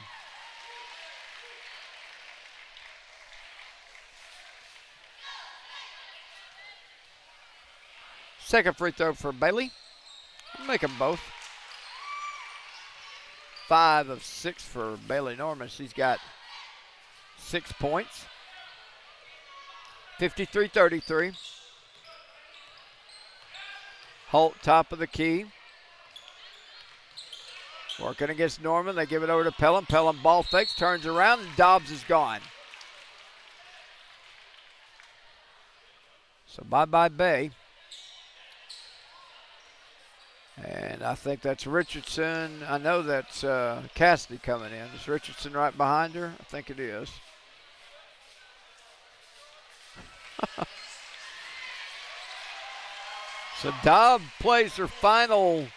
Second free throw for Bailey. Make them both. 5 of 6 for Bailey Norman. She's got 6 points. 53-33. Holt, top of the key. Working against Norman. They give it over to Pelham. Pelham ball fakes, turns around, and Dobbs is gone. So bye-bye Bay. And I think that's Richardson. I know that's Cassidy coming in. Is Richardson right behind her? I think it is. So Dobb plays her final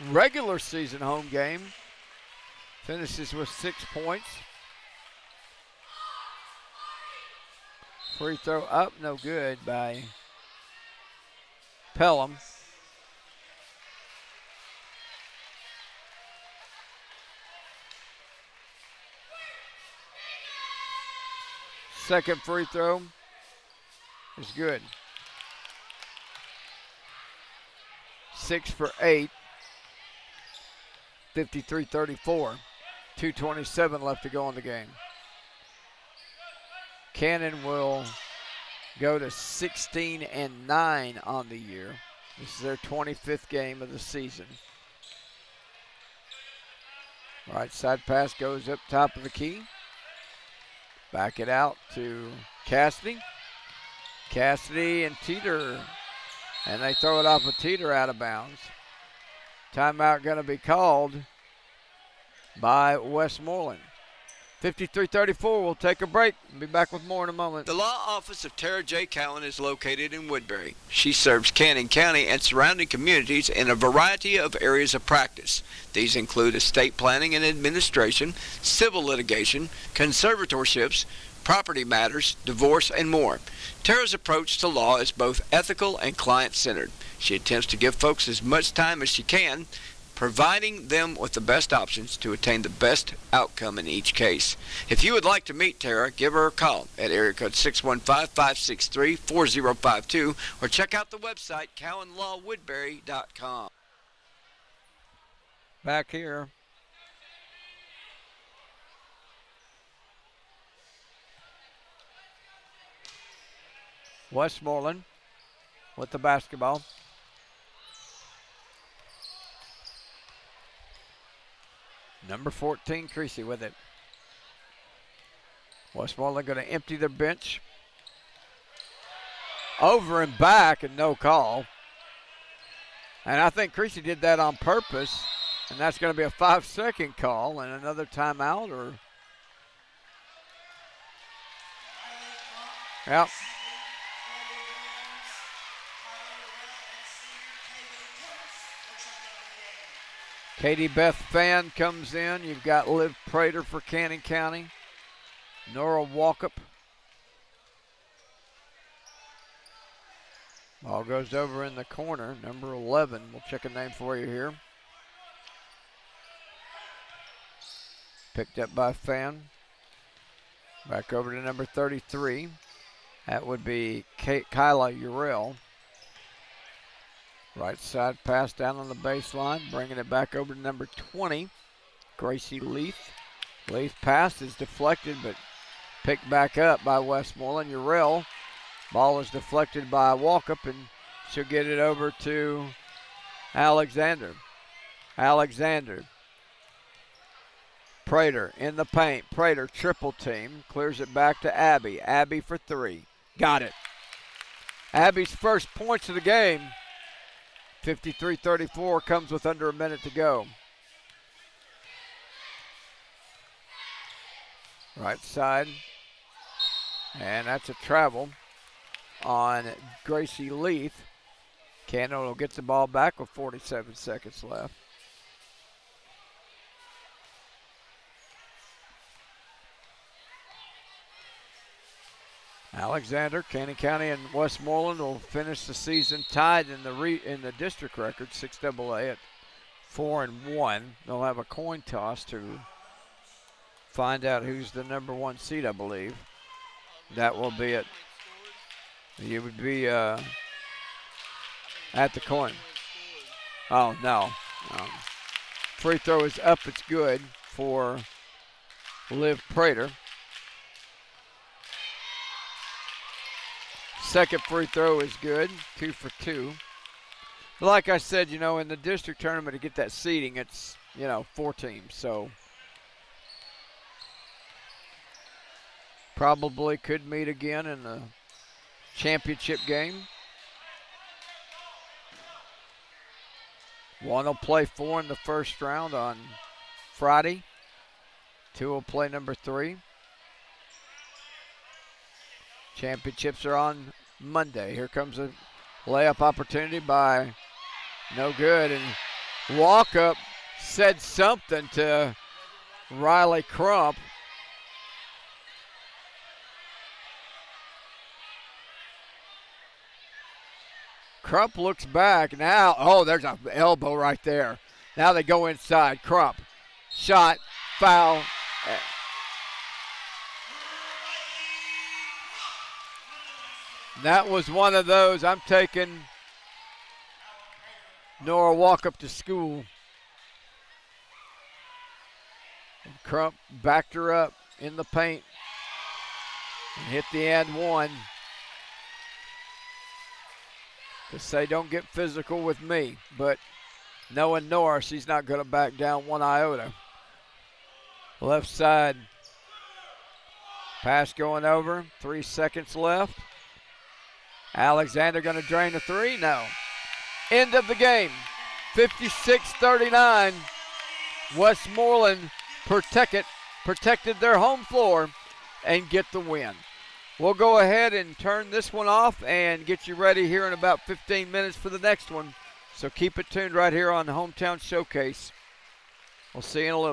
regular season home game. Finishes with 6 points. Free throw up, no good by Pelham. Second free throw is good. 6 for 8. 53-34. 2:27 left to go in the game. Cannon will go to 16-9 on the year. This is their 25th game of the season. Right side pass goes up top of the key. Back it out to Cassidy. Cassidy and Teeter. And they throw it off of Teeter out of bounds. Timeout going to be called by Westmoreland. 53-34. We'll take a break. Be back with more in a moment. The law office of Tara J. Cowan is located in Woodbury. She serves Cannon County and surrounding communities in a variety of areas of practice. These include estate planning and administration, civil litigation, conservatorships, property matters, divorce, and more. Tara's approach to law is both ethical and client-centered. She attempts to give folks as much time as she can, providing them with the best options to attain the best outcome in each case. If you would like to meet Tara, give her a call at area code 615-563-4052 or check out the website cowanlawwoodbury.com. Back here. Westmoreland with the basketball. Number 14, Creasy with it. Westmoreland going to empty their bench. Over and back and no call. And I think Creasy did that on purpose. And that's going to be a 5-second call and another timeout or. Yep. Katie Beth Fan comes in. You've got Liv Prater for Cannon County. Nora Walkup. Ball goes over in the corner. Number 11. We'll check a name for you here. Picked up by Fan. Back over to number 33. That would be Kyla Urell. Right side pass down on the baseline, bringing it back over to number 20, Gracie Leith. Leith pass is deflected, but picked back up by Westmoreland. Urell, ball is deflected by Walkup, and she'll get it over to Alexander. Alexander. Prater in the paint. Prater triple team, clears it back to Abby. Abby for three. Got it. Abby's first points of the game. 53-34, comes with under a minute to go. Right side. And that's a travel on Gracie Leith. Cannon will get the ball back with 47 seconds left. Alexander, Cannon County, and Westmoreland will finish the season tied in the district record, 6AA at 4-1. They'll have a coin toss to find out who's the number one seed, I believe. That will be it. You would be at the coin. Oh, no. Free throw is up. It's good for Liv Prater. Second free throw is good, 2 for 2. Like I said, in the district tournament to get that seeding, it's, 4 teams. So probably could meet again in the championship game. One will play 4 in the first round on Friday. 2 will play number 3. Championships are on Monday. Here comes a layup opportunity by no good. And Walkup said something to Riley Crump. Crump looks back now. Oh, there's an elbow right there. Now they go inside. Crump. Shot. Foul. That was one of those. I'm taking Nora Walkup to school. And Crump backed her up in the paint and hit the and one to say, don't get physical with me. But knowing Nora, she's not going to back down one iota. Left side pass going over. 3 seconds left. Alexander going to drain the three? No. End of the game. 56-39. Westmoreland protected their home floor and get the win. We'll go ahead and turn this one off and get you ready here in about 15 minutes for the next one. So keep it tuned right here on the Hometown Showcase. We'll see you in a little bit.